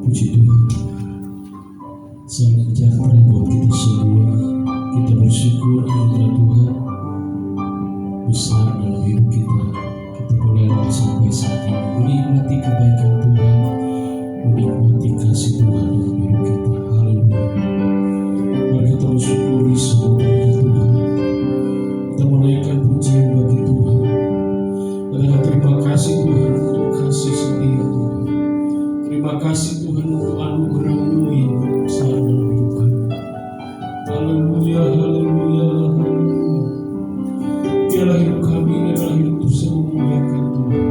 Puji Tuhan. Salam sejahtera buat kita semua. Kita bersyukur kepada Tuhan besar dalam hidup kita. Kita boleh sampai saat ini menikmati kebaikan Tuhan, menikmati kasih Tuhan dalam hidup kita. Haleluya. Mari kita bersyukuri semua berkat Tuhan. Kita menaikkan pujian bagi Tuhan. Dan terima kasih Tuhan untuk kasih setia Tuhan. Terima kasih Tuhan untuk anugerah-Mu yang besar dalam hidup kami. Haleluya, haleluya, haleluya. Biarlah hidup kami adalah hidup bisa memuliakan Tuhan.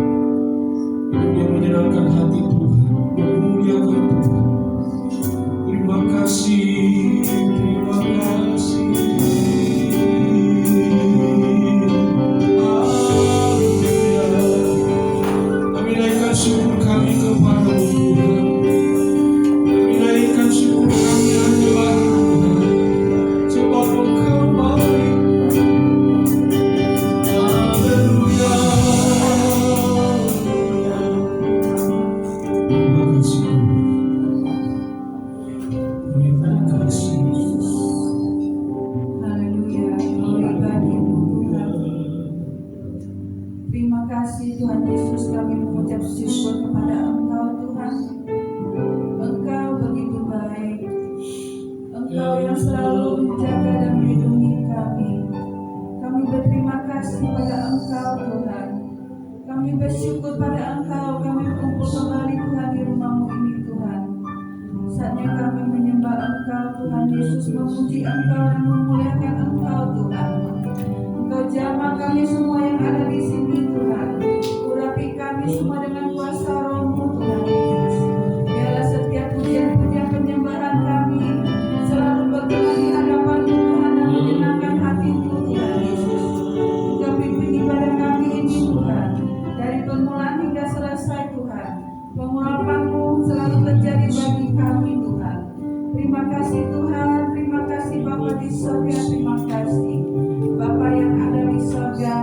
Hidup yang menyenangkan hati Tuhan, memuliakan Tuhan. Terima kasih, terima kasih. Syukur kami kepada-Mu Tuhan. Kami naikkan syukur kami hanya bagi Tuhan, sebab Engkau baik. Haleluya. Terima kasih Tuhan. Terima kasih. Haleluya. Glory bagi-Mu Tuhan. Terima kasih Tuhan Yesus, kami mengucap syukur kepada Engkau Tuhan. Engkau begitu baik. Engkau yang selalu menjaga dan melindungi kami. Kami berterima kasih pada Engkau Tuhan. Kami bersyukur pada Engkau. Kami kumpul kembali Tuhan di rumah-Mu ini Tuhan. Saatnya kami menyembah Engkau Tuhan Yesus, memuji Engkau dan memuliakan Engkau Tuhan. Engkau jamah kami semua yang ada di sini Tuhan. Urapi kami semua dengan kuasa Roh-Mu Tuhan Yesus. Biarlah setiap pujian-pujian penyembahan kami selalu berkenan di hadapan-Mu Tuhan dan menyenangkan hati-Mu Tuhan Yesus. Engkau pimpin ibadah kami ini Tuhan, dari permulaan hingga selesai Tuhan. Pengurapan-Mu selalu terjadi bagi kami Tuhan. Terima kasih Tuhan, terima kasih Bapa di surga, terima kasih Bapa yang ada di surga.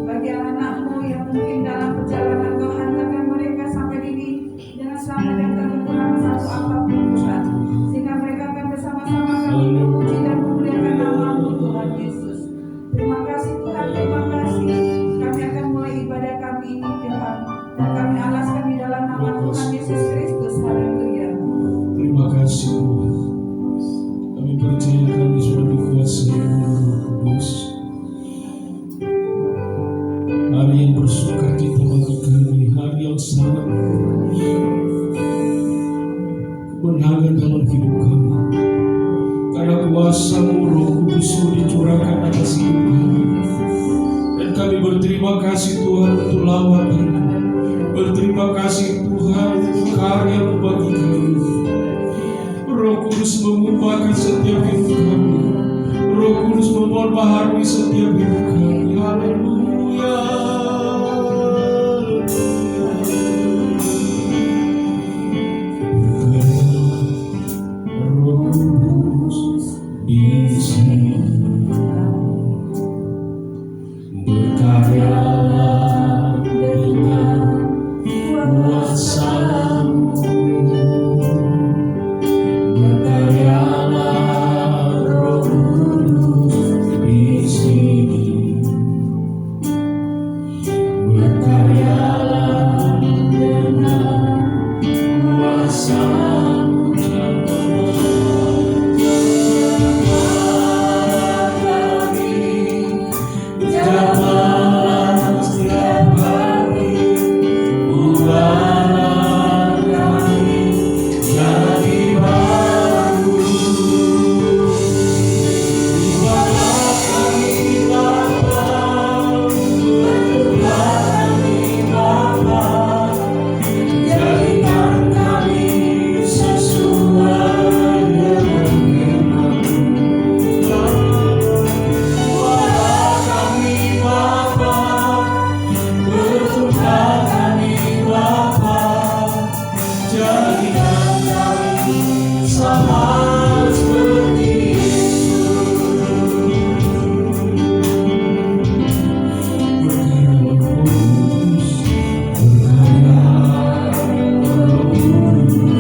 Bagi anak-Mu yang mungkin dalam perjalanan Kau hantarkan mereka sampai ini dengan selamat dan tak kekurangan satu apapun Tuhan, sehingga mereka akan bersama-sama kami memuji dan memuliakan nama-Mu Tuhan Yesus. Terima kasih Tuhan, terima kasih. Kami akan mulai ibadah kami ini Tuhan, dan kami alaskan di dalam nama Tuhan Yesus Kristus. Haleluya. Terima kasih Tuhan. Kami percaya kami sudah dikuasai oleh Roh Kudus. Hari yang bersuka cita bagi kami, hari yang sangat kemenangan dalam hidup kami. Karena kuasa-Mu Roh Kudus sudah dicurahkan atas hidup kami. Dan kami berterima kasih Tuhan untuk lawatan. Berterima kasih Tuhan untuk karya-Mu bagi kami. Roh Kudus mengubahkan setiap hidup kami. Roh Kudus memperbaharui setiap hidup kami. Haleluya. Roh Kudus di sini berkaryalah dengan kuasa-Mu. Berkaryalah Roh Kudus di sini. Berkaryalah dengan kuasa-Mu. Jamahlah setiap hari, ubahlah kami jadi baru. Ubahlah kami Bapa, ubahlah kami Bapa, jadikan kami sesuai dengan firman-Mu. Ubahlah kami Bapa, bertukar kami Bapa, jadikan kami sama seperti Yesus. Berkaryalah Roh Kudus, berkaryalah Roh Kudus.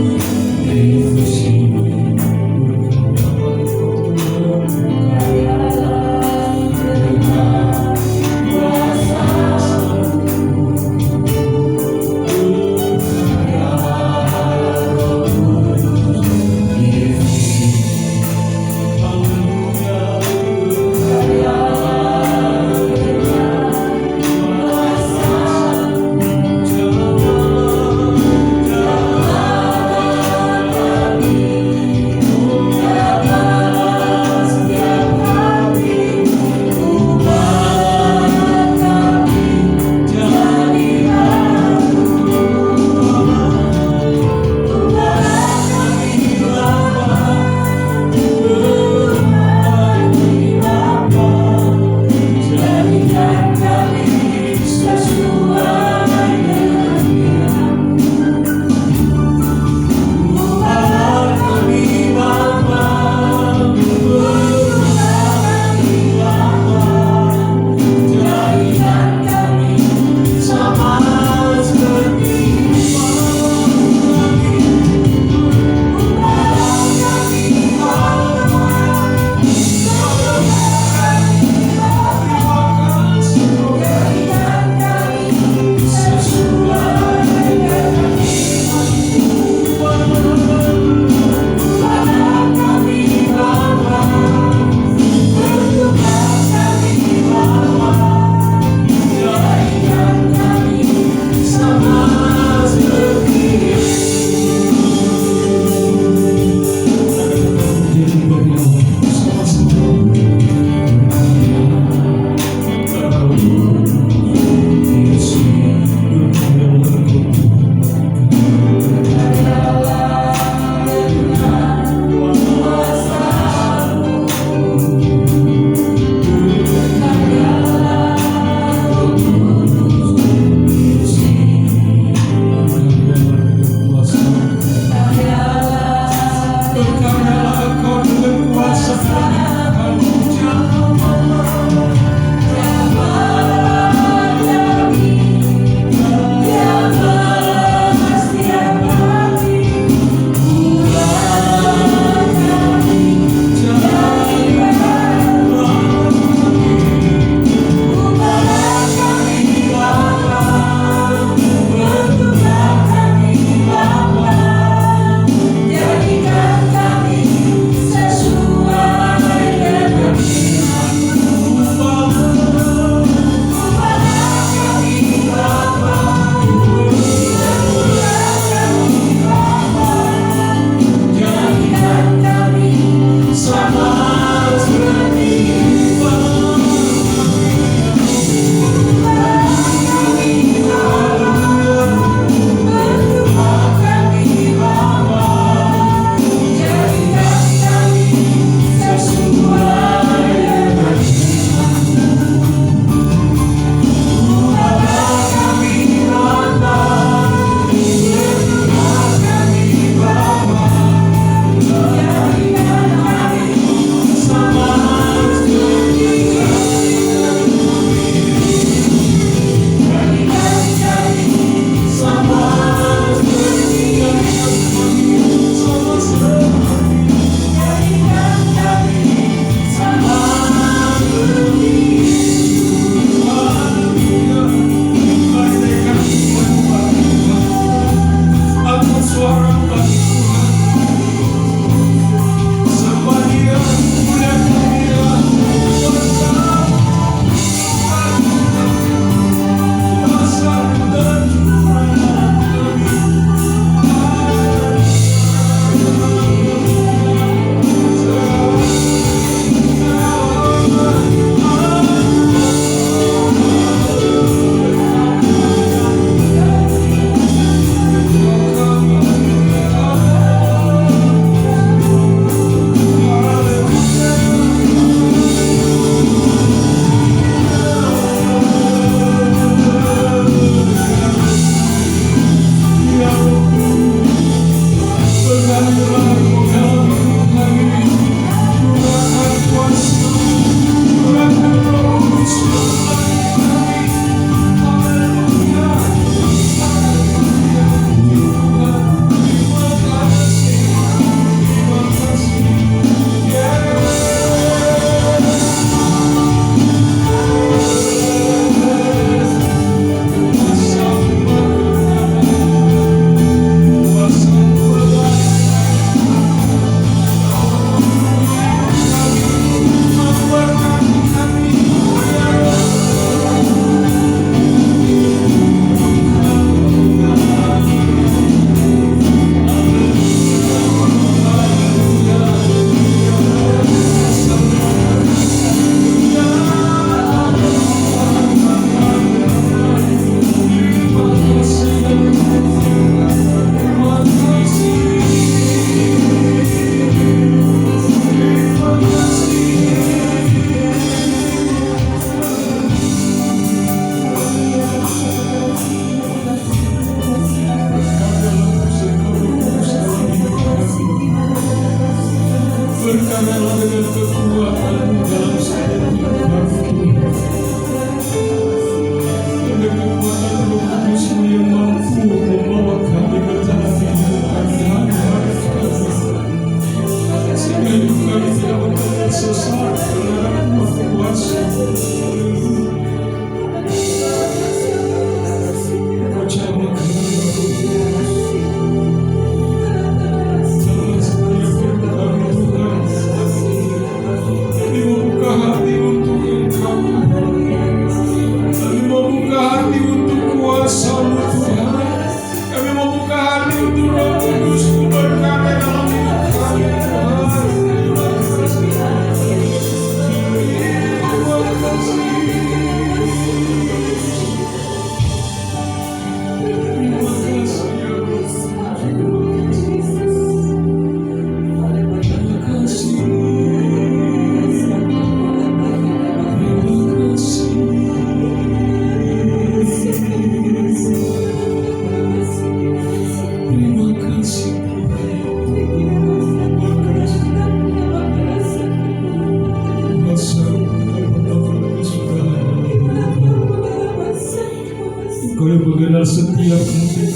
biar kemudian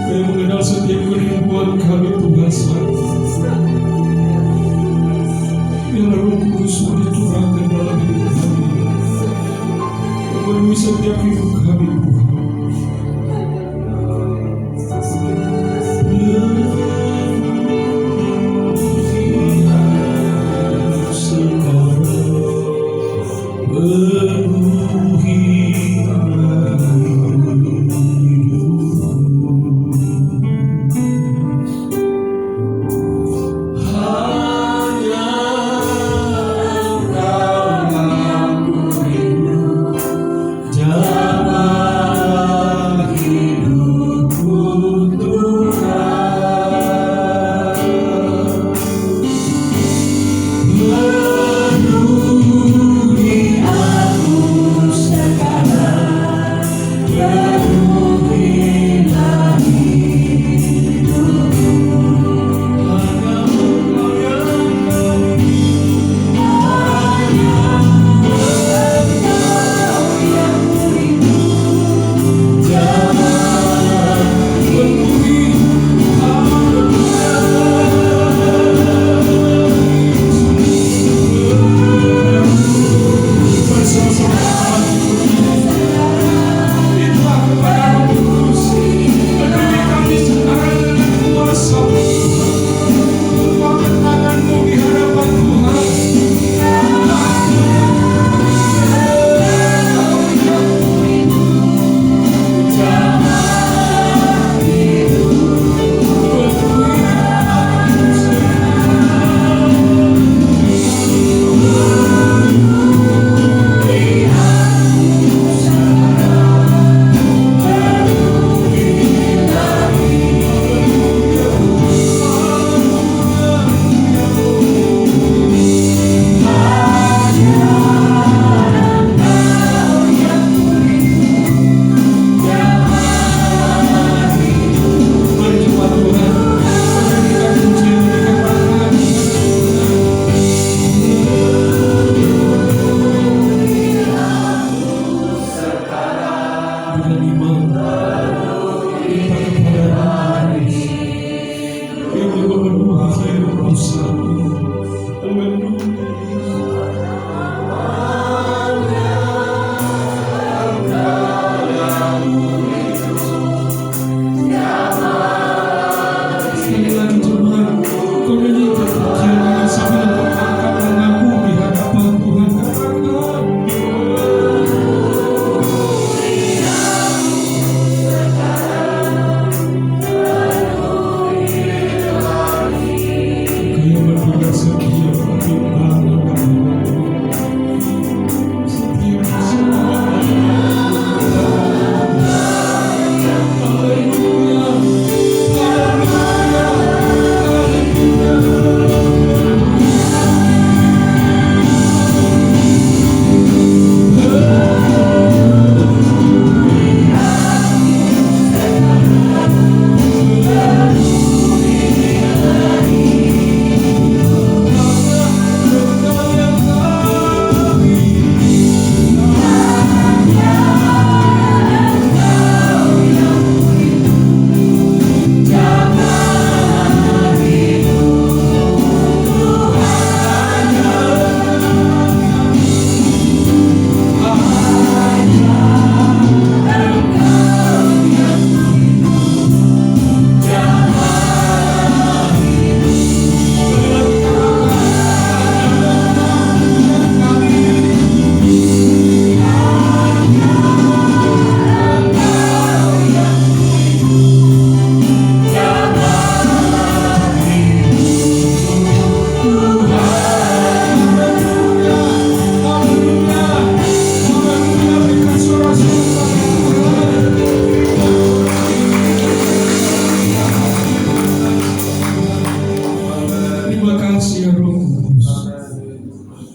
kami mengenal setiap kerinduan kami Tuhan saat biar Roh Kudus dicurahkan dalam hidup kami, memenuhi setiap hidup kami Tuhan.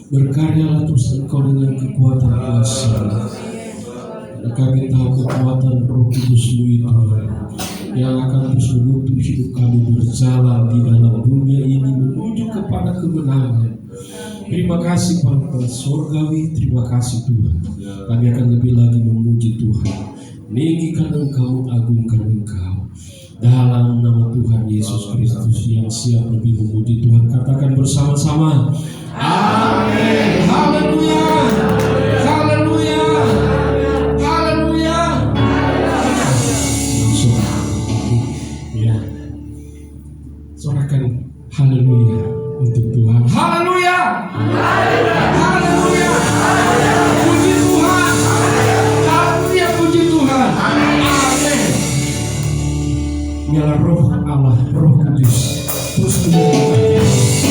Berkaryalah terus Engkau dengan kekuatan kuasa. Dan kami tahu kekuatan Roh Kudus-Mu itu yang akan terus menuntun hidup kami berjalan di dalam dunia ini menuju kepada kebenaran. Terima kasih Bapa Surgawi, terima kasih Tuhan. Kami akan lebih lagi memuji Tuhan. meninggikan Engkau, mengagungkan Engkau. Dalam nama Tuhan Yesus Kristus yang siap lebih memuji Tuhan, katakan bersama-sama, amin. Haleluya, haleluya, haleluya. Langsung ya, sorakan haleluya untuk Tuhan. Haleluya, haleluya, puji Tuhan, haleluya, puji Tuhan. Amin. Biarlah Roh Allah, Roh Kudus terus menyertai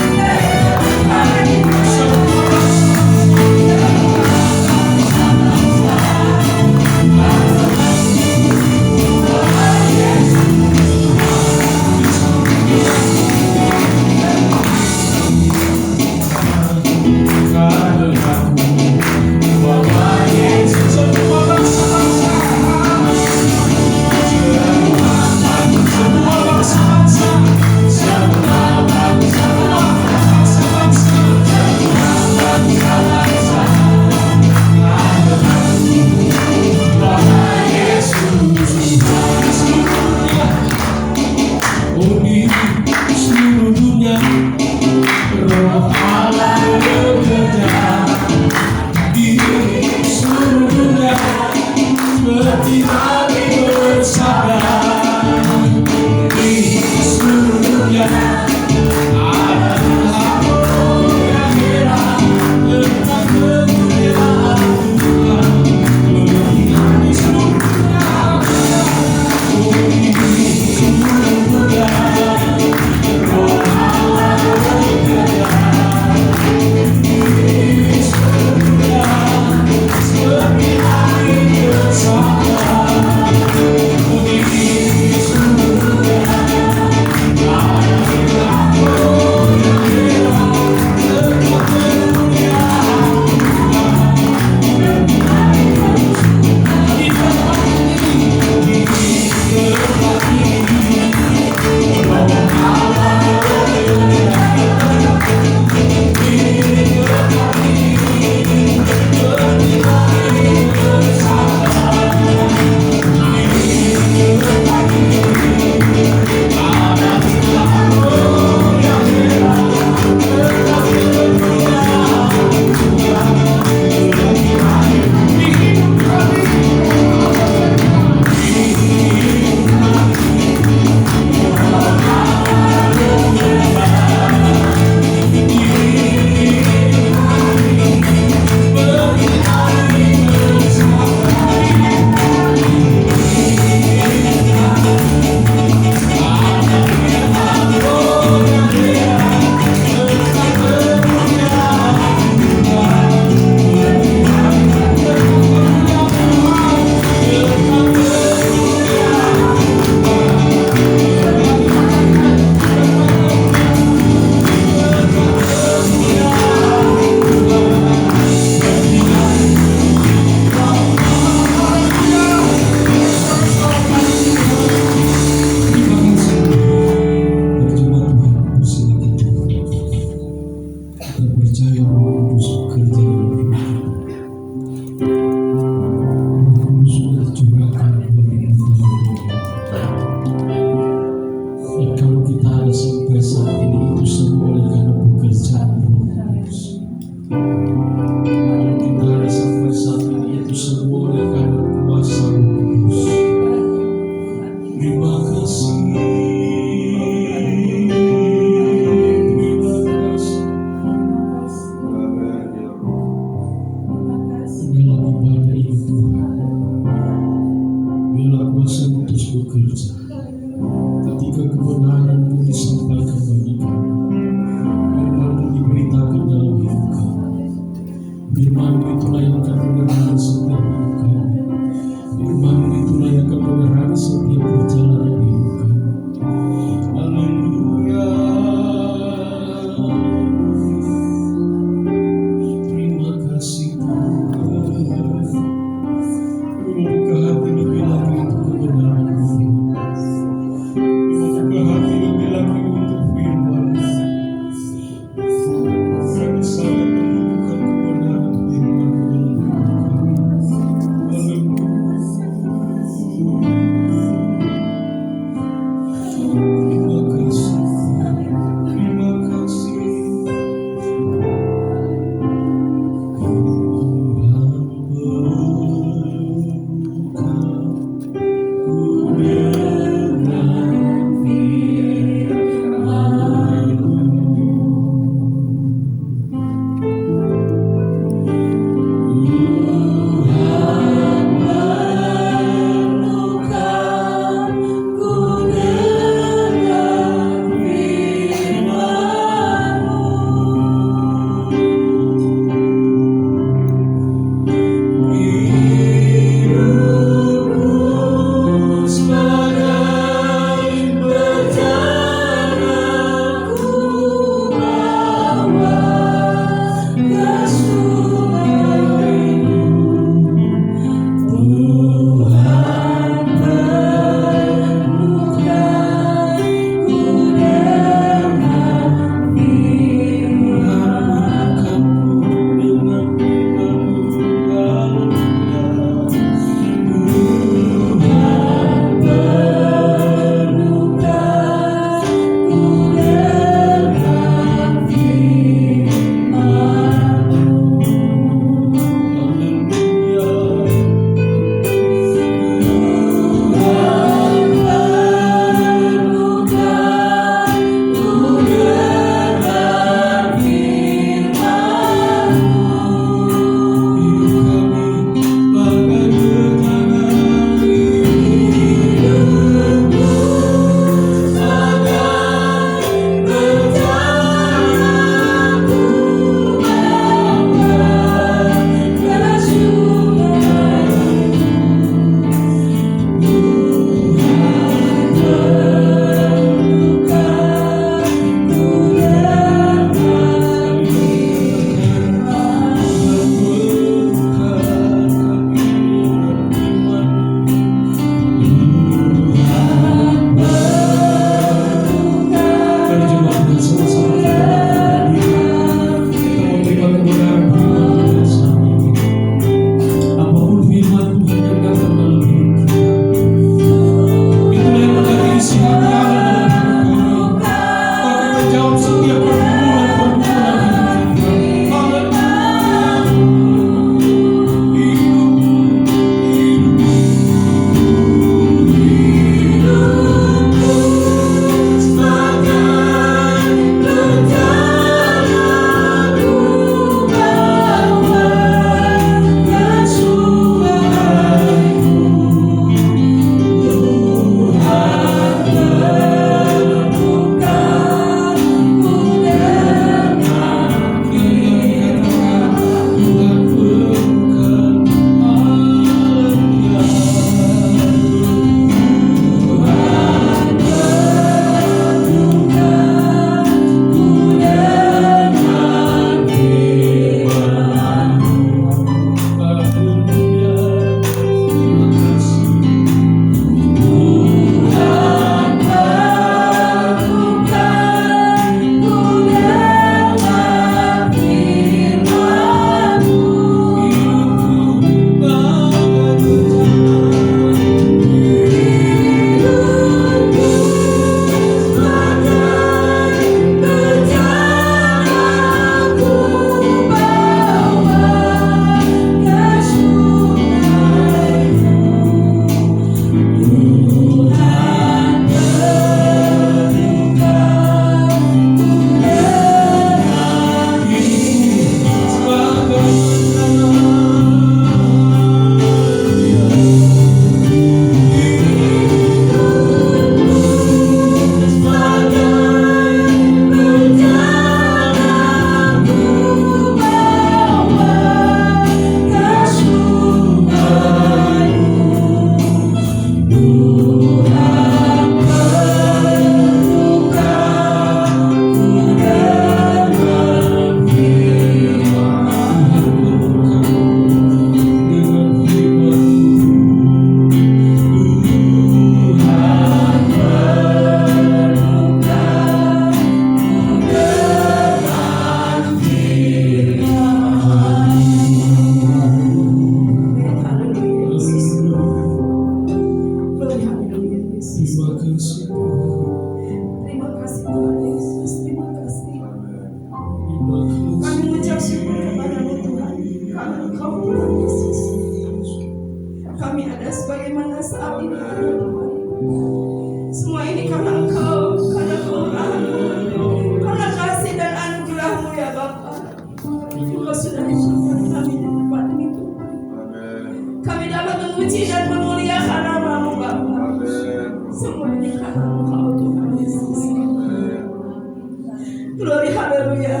Glory haleluya.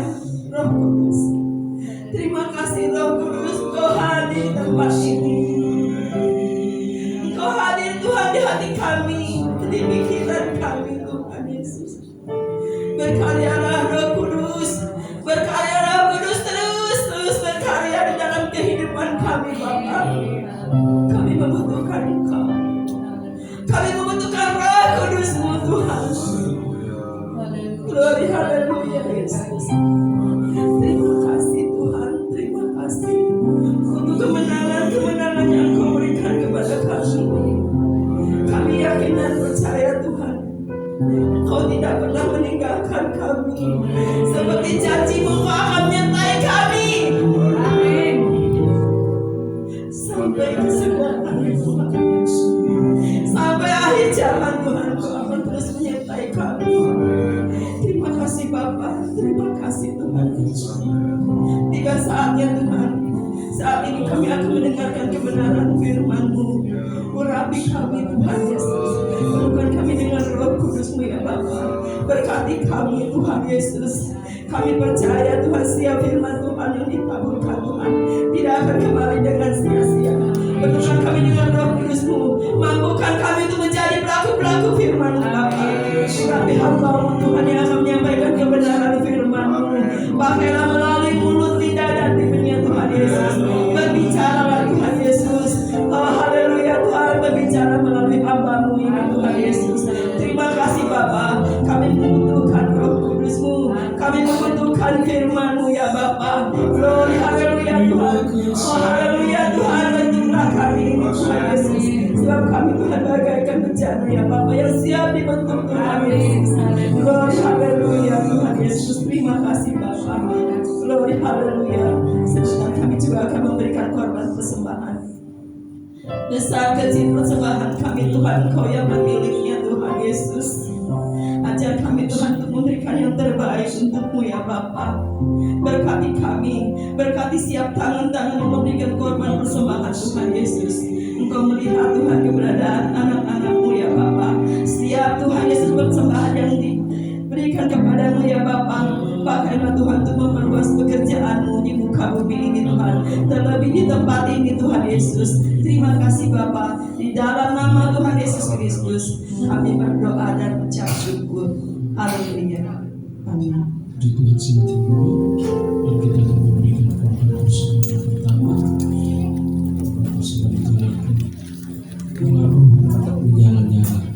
Roh Kudus, terima kasih Roh Kudus, Engkau hadir di tempat ini. Engkau hadir Tuhan di hati kami, di pikiran kami Tuhan Yesus. Berkaryalah Roh Kudus, berkaryalah Roh Kudus, terus berkarya di dalam kehidupan kami Bapa. Kami membutuhkan Engkau, kami membutuhkan Roh Kudus-Mu Tuhan. Glory haleluya Yesus. Terima kasih Tuhan, terima kasih untuk kemenangan-kemenangan yang Engkau berikan kepada kami. Kami yakin dan percaya Tuhan, Engkau tidak pernah meninggalkan kami. Seperti janji-Mu, Engkau akan menyertai kami. Amin. Sampai kesempurnaan Tuhan, sampai akhir zaman Tuhan, Engkau akan terus menyertai kami. Terima kasih Bapa, terima kasih Tuhan. Tiba saatnya Tuhan, saat ini kami akan mendengarkan kebenaran firman-Mu. Urapi kami Tuhan Yesus, penuhkan kami dengan Roh Kudus-Mu ya Bapa. Berkati kami Tuhan Yesus. Kami percaya Tuhan, setiap firman Tuhan yang ditaburkan Tuhan tidak akan kembali dengan sia-sia. Penuhkan kami dengan Roh Kudus-Mu, mampukan kami untuk menjadi pelaku-pelaku firman-Mu Bapa. Urapi hamba-Mu Tuhan yang akan menyampaikan kebenaran firman-Mu. Pakailah melalui mulut, lidah dan bibirnya Tuhan Yesus. Berbicaralah Tuhan Yesus. Oh haleluya Tuhan, berbicara melalui hamba-Mu ini Tuhan Yesus. Terima kasih Bapa. Kami membutuhkan Roh Kudus-Mu, kami membutuhkan firman-Mu ya Bapa. Glory haleluya Tuhan. Oh haleluya Tuhan, bentuklah kami ini Tuhan Yesus. Sebab kami Tuhan bagaikan bejana ya Bapa yang siap dibentuk Tuhan Yesus. Glory haleluya Tuhan Yesus. Terima kasih Bapa. Glory haleluya. Sebentar kami juga akan memberikan korban persembahan. Besar kecil persembahan kami Tuhan, Engkau yang memilikinya Tuhan Yesus. Ajar kami Tuhan untuk memberikan yang terbaik untuk-Mu ya Bapa. Berkati kami, berkati siap tangan-tangan yang memberikan korban persembahan Tuhan Yesus. Engkau melihat Tuhan keberadaan anak-anak-Mu ya Bapa. Setiap Tuhan Yesus persembahan yang diberikan kepadamu ya Bapa. Pakailah Tuhan untuk memperluas pekerjaan-Mu di muka bumi ini Tuhan, terlebih di tempat ini Tuhan Yesus. Terima kasih Bapa. Di dalam nama Tuhan Yesus Kristus kami berdoa dan ucap syukur. Haleluya. Amin. Di Tuhan sini dulu, dan kita akan memberikan korban persembahan pertama. Korban persembahan dijalankan baru menyala-nyala.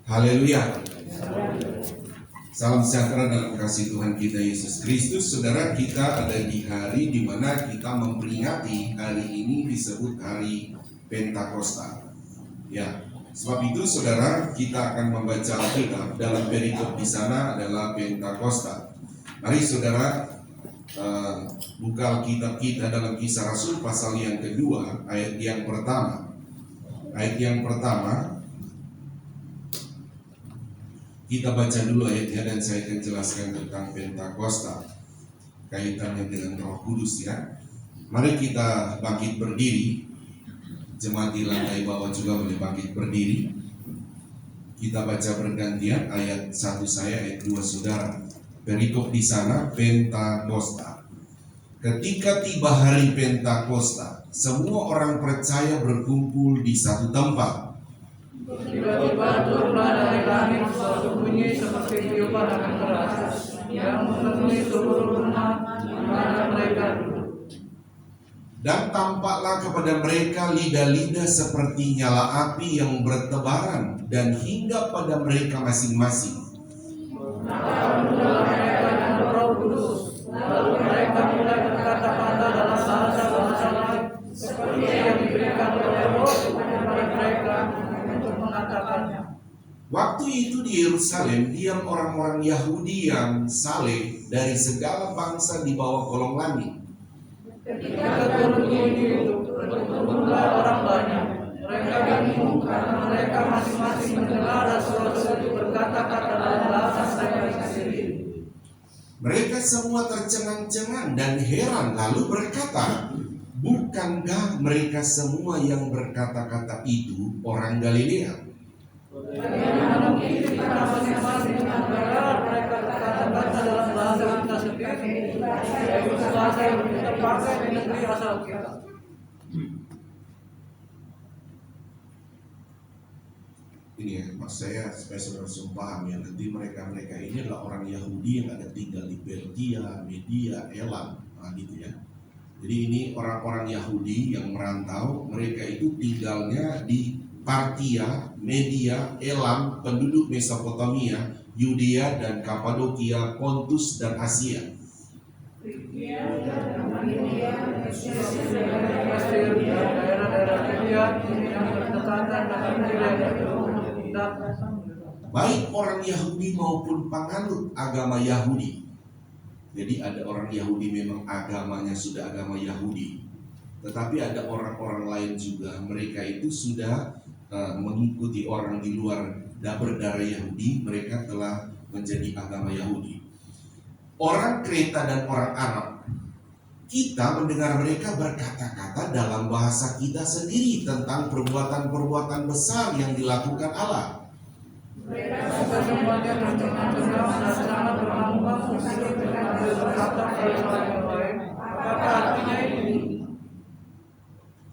Haleluya. Salam sejahtera dalam kasih Tuhan kita Yesus Kristus. Saudara, kita ada di hari di mana kita memperingati hari ini disebut hari Pentakosta. Ya, sebab itu saudara, kita akan membaca Alkitab dalam perikop di sana adalah Pentakosta. Mari saudara buka Alkitab kita dalam Kisah Rasul pasal yang kedua, ayat yang pertama. Ayat yang pertama kita baca dulu ayatnya dan saya akan jelaskan tentang Pentakosta kaitannya dengan Roh Kudus ya. Mari kita bangkit berdiri. Jemaat di lantai bawah juga boleh bangkit berdiri. Kita baca bergantian ayat 1 saya, ayat 2 saudara. Perikop di sana Pentakosta. Ketika tiba hari Pentakosta, semua orang percaya berkumpul di satu tempat. Tiba-tiba turunlah dari langit suatu bunyi seperti tiupan angin keras yang memenuhi seluruh rumah di mana mereka duduk. Dan tampaklah kepada mereka lidah-lidah seperti nyala api yang bertebaran dan hinggap pada mereka masing-masing. Maka penuhlah mereka dengan Roh Kudus, lalu mereka mulai berkata-kata dalam bahasa-bahasa lain seperti yang diberikan oleh Roh kepada mereka untuk mengatakannya. Waktu itu di Yerusalem diam orang-orang Yahudi yang saleh dari segala bangsa di bawah kolong langit. Ketika turun bunyi itu, berkumpullah orang banyak. Mereka bingung karena mereka masing-masing mendengar rasul-rasul itu berkata-kata dalam bahasa mereka sendiri. Mereka semua tercengang-cengang dan heran lalu berkata, bukankah mereka semua yang berkata-kata itu orang Galilea? Bagaimana mungkin kita masing-masing mendengar mereka berkata-kata dalam bahasa kita sendiri, yaitu bahasa yang kita pakai di negeri asal kita. Ini ya, maksud saya supaya saudara paham ya, nanti mereka ini adalah orang Yahudi yang ada tinggal di Pergia, Media, Elam, gitu ya. Jadi ini orang-orang Yahudi yang merantau, mereka itu tinggalnya di Partia, Media, Elam, penduduk Mesopotamia, Yudea dan Kapadokia, Pontus dan Asia. Daerah-daerah India yang berdekatan dengan wilayah itu. Baik orang Yahudi maupun penganut agama Yahudi. Jadi ada orang Yahudi memang agamanya sudah agama Yahudi, tetapi ada orang-orang lain juga, mereka itu sudah mengikuti orang di luar berdarah Yahudi, mereka telah menjadi agama Yahudi. Orang Kreta dan orang Arab, kita mendengar mereka berkata-kata dalam bahasa kita sendiri tentang perbuatan-perbuatan besar yang dilakukan Allah. Mereka semuanya bercengang-cengang dan sangat berhampa hidup dengan berkata kepada yang lain. Apakah artinya ini?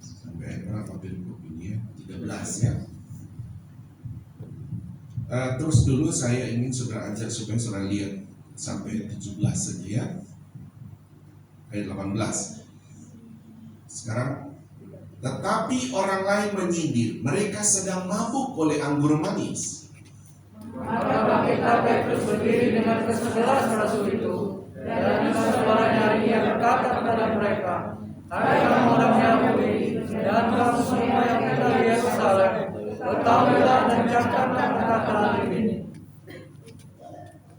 Sampai berapa perikop ini ya? 13 ya. Terus dulu saya ingin saudara ajak supaya saudara lihat sampai 17 saja ya. Ayat 18. Sekarang, tetapi orang lain menyindir, mereka sedang mabuk oleh anggur manis. Maka bangkitlah Petrus berdiri dengan ke-11 rasul itu, dan dengan suara nyaring ia berkata kepada mereka, hai kamu orang Yahudi, dan kamu semua yang tinggal di Yerusalem, ketahuilah dan camkanlah perkataan ini.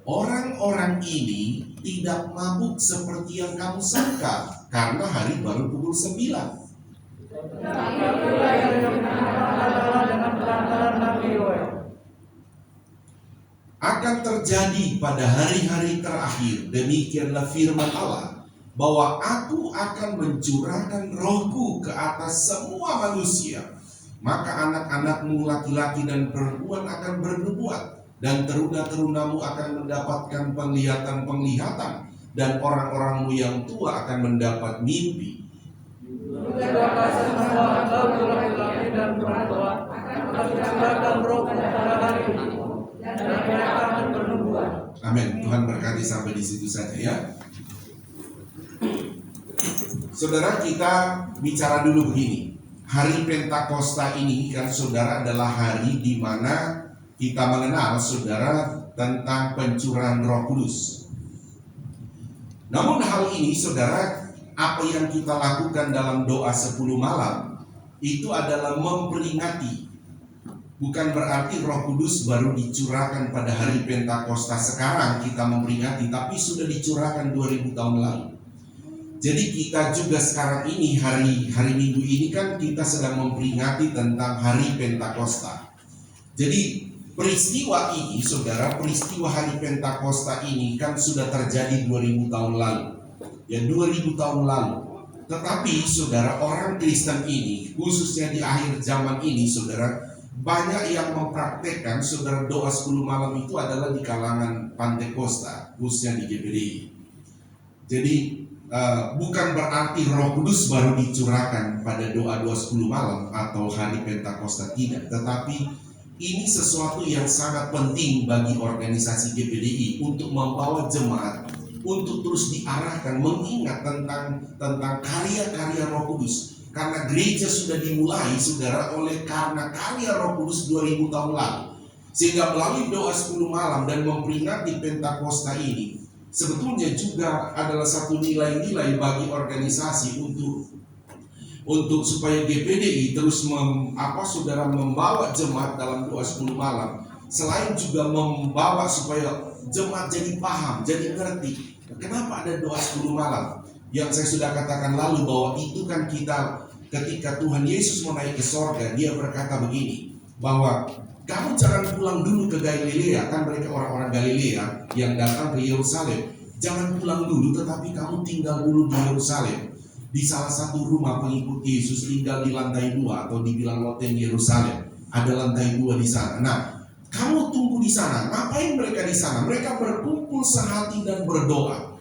Orang-orang ini tidak mabuk seperti yang kamu sangka, karena hari baru pukul 9. Tetapi itulah yang dinyatakan adalah dengan perantaran Nabi Yoel. Akan terjadi pada hari-hari terakhir, demikianlah firman Allah, bahwa aku akan mencurahkan rohku ke atas semua manusia. Maka anak-anakmu laki-laki dan perempuan akan bernubuat, dan teruna-terunamu akan mendapatkan penglihatan-penglihatan, dan orang-orangmu yang tua akan mendapat mimpi. Juga semua engkau laki-laki dan perempuan akan dicurahkan rohku pada hari itu, dan mereka akan bernubuat. Amin. Tuhan berkati sampai di situ saja ya. Saudara, kita bicara dulu begini. Hari Pentakosta ini kan saudara adalah hari di mana kita mengenal saudara tentang pencurahan Roh Kudus. Namun hal ini saudara, apa yang kita lakukan dalam doa 10 malam itu adalah memperingati. Bukan berarti Roh Kudus baru dicurahkan pada hari Pentakosta sekarang kita memperingati, tapi sudah dicurahkan 2000 tahun lalu. Jadi kita juga sekarang ini hari Minggu ini kan kita sedang memperingati tentang hari Pentakosta. Jadi peristiwa ini saudara, peristiwa hari Pentakosta ini kan sudah terjadi 2000 tahun lalu. Ya 2000 tahun lalu. Tetapi saudara, orang Kristen ini khususnya di akhir zaman ini saudara, banyak yang mempraktekkan saudara doa 10 malam itu adalah di kalangan Pantekosta, khususnya di GPDI. Jadi bukan berarti Roh Kudus baru dicurahkan pada doa 10 malam atau hari Pentakosta, tidak. Tetapi ini sesuatu yang sangat penting bagi organisasi GPDI untuk membawa jemaat untuk terus diarahkan mengingat tentang karya-karya Roh Kudus. Karena gereja sudah dimulai saudara karena karya Roh Kudus 2000 tahun lalu. Sehingga melalui doa 10 malam dan memperingati Pentakosta ini sebetulnya juga adalah satu nilai-nilai bagi organisasi untuk supaya GPDI terus saudara membawa jemaat dalam doa 10 malam. Selain juga membawa supaya jemaat jadi paham, jadi ngerti kenapa ada doa 10 malam. Yang saya sudah katakan lalu bahwa itu kan kita ketika Tuhan Yesus mau naik ke sorga, dia berkata begini, bahwa kamu jangan pulang dulu ke Galilea, kan mereka orang-orang Galilea yang datang ke Yerusalem. Jangan pulang dulu, tetapi kamu tinggal dulu di Yerusalem, di salah satu rumah pengikut Yesus, tinggal di lantai 2 atau dibilang loteng Yerusalem. Ada lantai 2 di sana. Nah, kamu tunggu di sana. Ngapain mereka di sana? Mereka berkumpul sehati dan berdoa.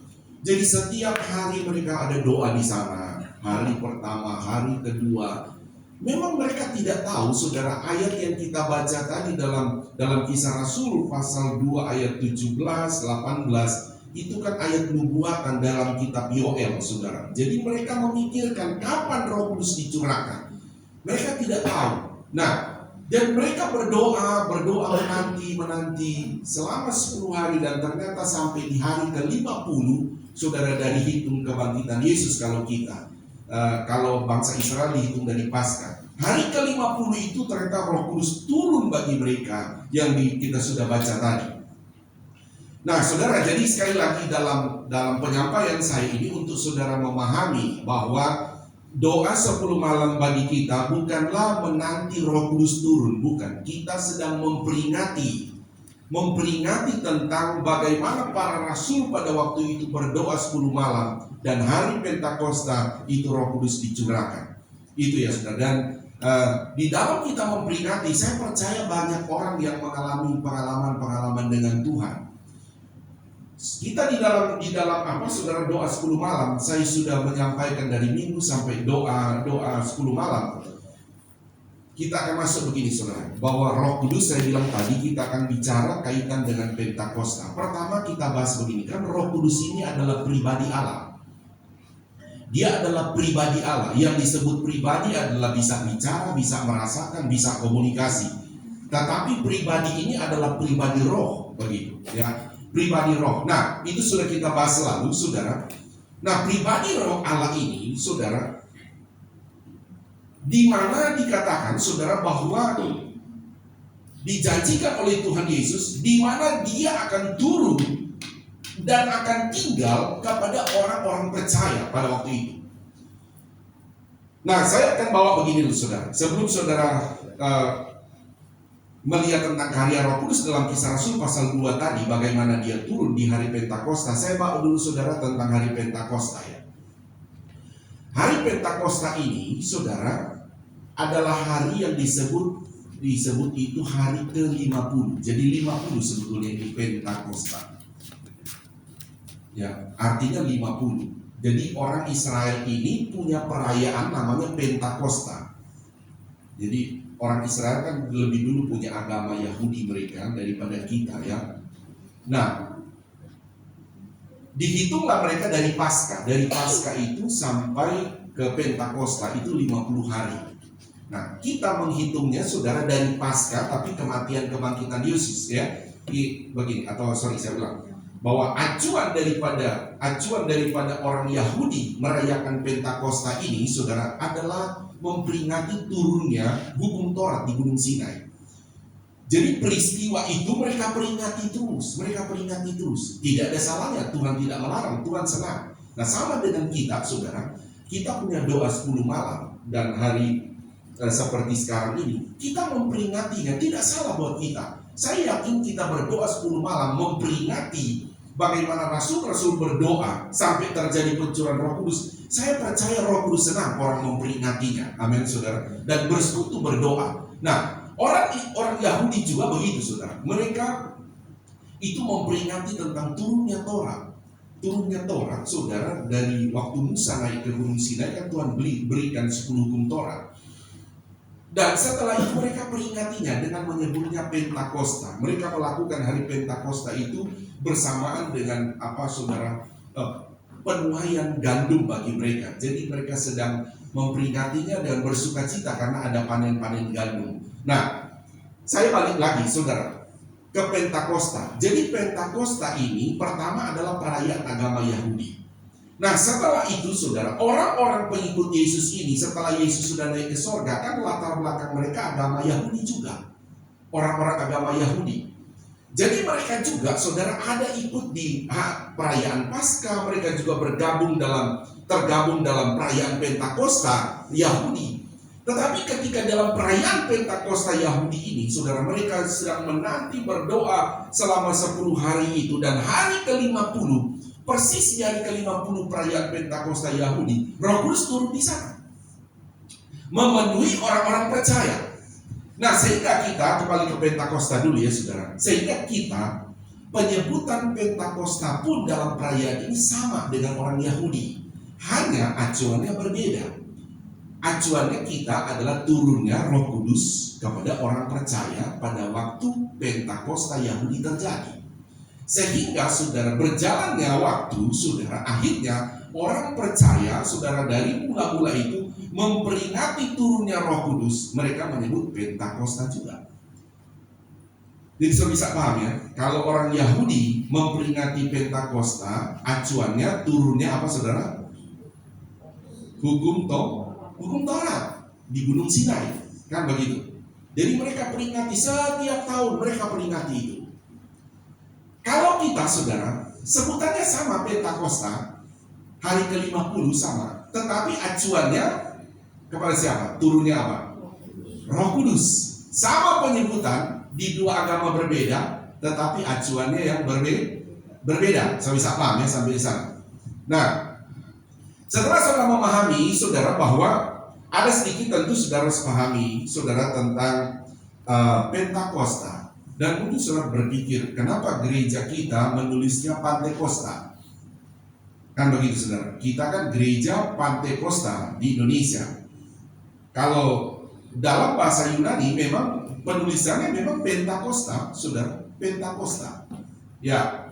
Jadi setiap hari mereka ada doa di sana. Hari pertama, hari kedua. Memang mereka tidak tahu saudara, ayat yang kita baca tadi dalam Kisah Rasul pasal 2 ayat 17, 18 itu kan ayat nubuatan dalam kitab Yoel saudara. Jadi mereka memikirkan kapan Roh Kudus dicurahkan. Mereka tidak tahu. Nah, dan mereka berdoa menanti selama 10 hari dan ternyata sampai di hari ke-50 saudara dari hitung kebangkitan Yesus kalau bangsa Israel dihitung dari Paskah. Hari ke-50 itu ternyata Roh Kudus turun bagi mereka yang kita sudah baca tadi. Nah saudara, jadi sekali lagi dalam penyampaian saya ini untuk saudara memahami bahwa doa 10 malam bagi kita bukanlah menanti Roh Kudus turun, bukan. Kita sedang memperingati tentang bagaimana para rasul pada waktu itu berdoa 10 malam dan hari Pentakosta itu Roh Kudus dicurahkan. Itu ya saudara. Dan di dalam kita memperingati, saya percaya banyak orang yang mengalami pengalaman dengan Tuhan. Kita di dalam saudara doa 10 malam, saya sudah menyampaikan dari minggu sampai doa 10 malam. Kita akan masuk begini saudara, bahwa Roh Kudus saya bilang tadi kita akan bicara kaitan dengan Pentakosta. Pertama kita bahas begini, kan Roh Kudus ini adalah pribadi Allah. Dia adalah pribadi Allah. Yang disebut pribadi adalah bisa bicara, bisa merasakan, bisa komunikasi. Tetapi pribadi ini adalah pribadi roh, begitu ya. Pribadi roh. Nah, itu sudah kita bahas lalu, saudara. Nah, pribadi roh Allah ini, saudara, di mana dikatakan, saudara, bahwa dijanjikan oleh Tuhan Yesus, di mana Dia akan turun dan akan tinggal kepada orang-orang percaya pada waktu itu. Nah, saya akan bawa begini dulu, saudara. Sebelum saudara melihat tentang karya Roh Kudus dalam Kisah Rasul pasal 2 tadi, bagaimana dia turun di hari Pentakosta, saya bawa dulu saudara tentang hari Pentakosta ya. Hari Pentakosta ini saudara adalah hari yang disebut itu hari ke-50. Jadi 50 sebetulnya di Pentakosta. Ya, artinya 50. Jadi orang Israel ini punya perayaan namanya Pentakosta. Jadi orang Israel kan lebih dulu punya agama Yahudi mereka daripada kita ya. Nah, dihitunglah mereka dari Paskah. Dari Paskah itu sampai ke Pentakosta itu 50 hari. Nah, kita menghitungnya saudara dari Paskah tapi kematian kebangkitan Yesus ya. begini, atau sorry saya ulang, bahwa acuan daripada orang Yahudi merayakan Pentakosta ini, saudara, adalah memperingati turunnya hukum Taurat di Gunung Sinai. Jadi peristiwa itu mereka peringati terus. Tidak ada salahnya, Tuhan tidak melarang, Tuhan senang. Nah, sama dengan kita, saudara, kita punya doa 10 malam dan hari seperti sekarang ini, kita memperingatinya, tidak salah buat kita. Saya yakin kita berdoa 10 malam memperingati bagaimana rasul-rasul berdoa sampai terjadi pencurahan Roh Kudus. Saya percaya Roh Kudus senang orang memperingatinya. Amin, saudara. Dan bersekutu berdoa. Nah, orang Yahudi juga begitu, saudara. Mereka itu memperingati tentang turunnya Taurat. Saudara, dari waktu Musa naik ke Gunung Sinai kan Tuhan berikan 10 hukum Taurat. Dan setelah itu mereka peringatinya dengan menyebutnya Pentakosta. Mereka melakukan hari Pentakosta itu bersamaan dengan saudara, penuaian gandum bagi mereka. Jadi mereka sedang memperingatinya dengan bersukacita karena ada panen-panen gandum. Nah, saya balik lagi, saudara, ke Pentakosta. Jadi Pentakosta ini pertama adalah perayaan agama Yahudi. Nah, setelah itu, saudara, orang-orang pengikut Yesus ini setelah Yesus sudah naik ke sorga, kan latar belakang mereka agama Yahudi juga, orang-orang agama Yahudi. Jadi mereka juga, saudara, ada ikut di perayaan Paskah. Mereka juga tergabung dalam perayaan Pentakosta Yahudi. Tetapi ketika dalam perayaan Pentakosta Yahudi ini, saudara, mereka sedang menanti berdoa selama 10 hari itu, dan hari ke-50, persis di hari ke-50 perayaan Pentakosta Yahudi, Roh Kudus turun di sana, memenuhi orang-orang percaya. Nah, sehingga kita kembali ke Pentakosta dulu ya, saudara. Sehingga kita, penyebutan Pentakosta pun dalam perayaan ini sama dengan orang Yahudi, hanya acuannya berbeda. Acuannya kita adalah turunnya Roh Kudus kepada orang percaya pada waktu Pentakosta Yahudi terjadi. Sehingga, saudara, berjalannya waktu, saudara, akhirnya orang percaya, saudara, dari mula-mula itu memperingati turunnya Roh Kudus. Mereka menyebut Pentakosta juga. Jadi sudah bisa paham ya, kalau orang Yahudi memperingati Pentakosta, acuannya turunnya apa, saudara? Hukum Taurat di Gunung Sinai, kan begitu. Jadi mereka peringati setiap tahun, mereka peringati itu. Kalau kita, saudara, sebutannya sama, Pentakosta, hari ke-50 sama, tetapi acuannya kepada siapa? Turunnya apa? Roh Kudus. Sama penyebutan di dua agama berbeda, tetapi acuannya yang berbeda. Saya bisa paham ya sampai di sana. Nah, setelah saudara memahami, saudara, bahwa ada sedikit tentu saudara harus pahami, saudara, tentang Pentakosta. Dan mungkin saudara berpikir, kenapa gereja kita menulisnya Pantekosta? Kan begitu, saudara. Kita kan gereja Pantekosta di Indonesia. Kalau dalam bahasa Yunani memang penulisannya memang Pentakosta, saudara. Pentakosta. Ya.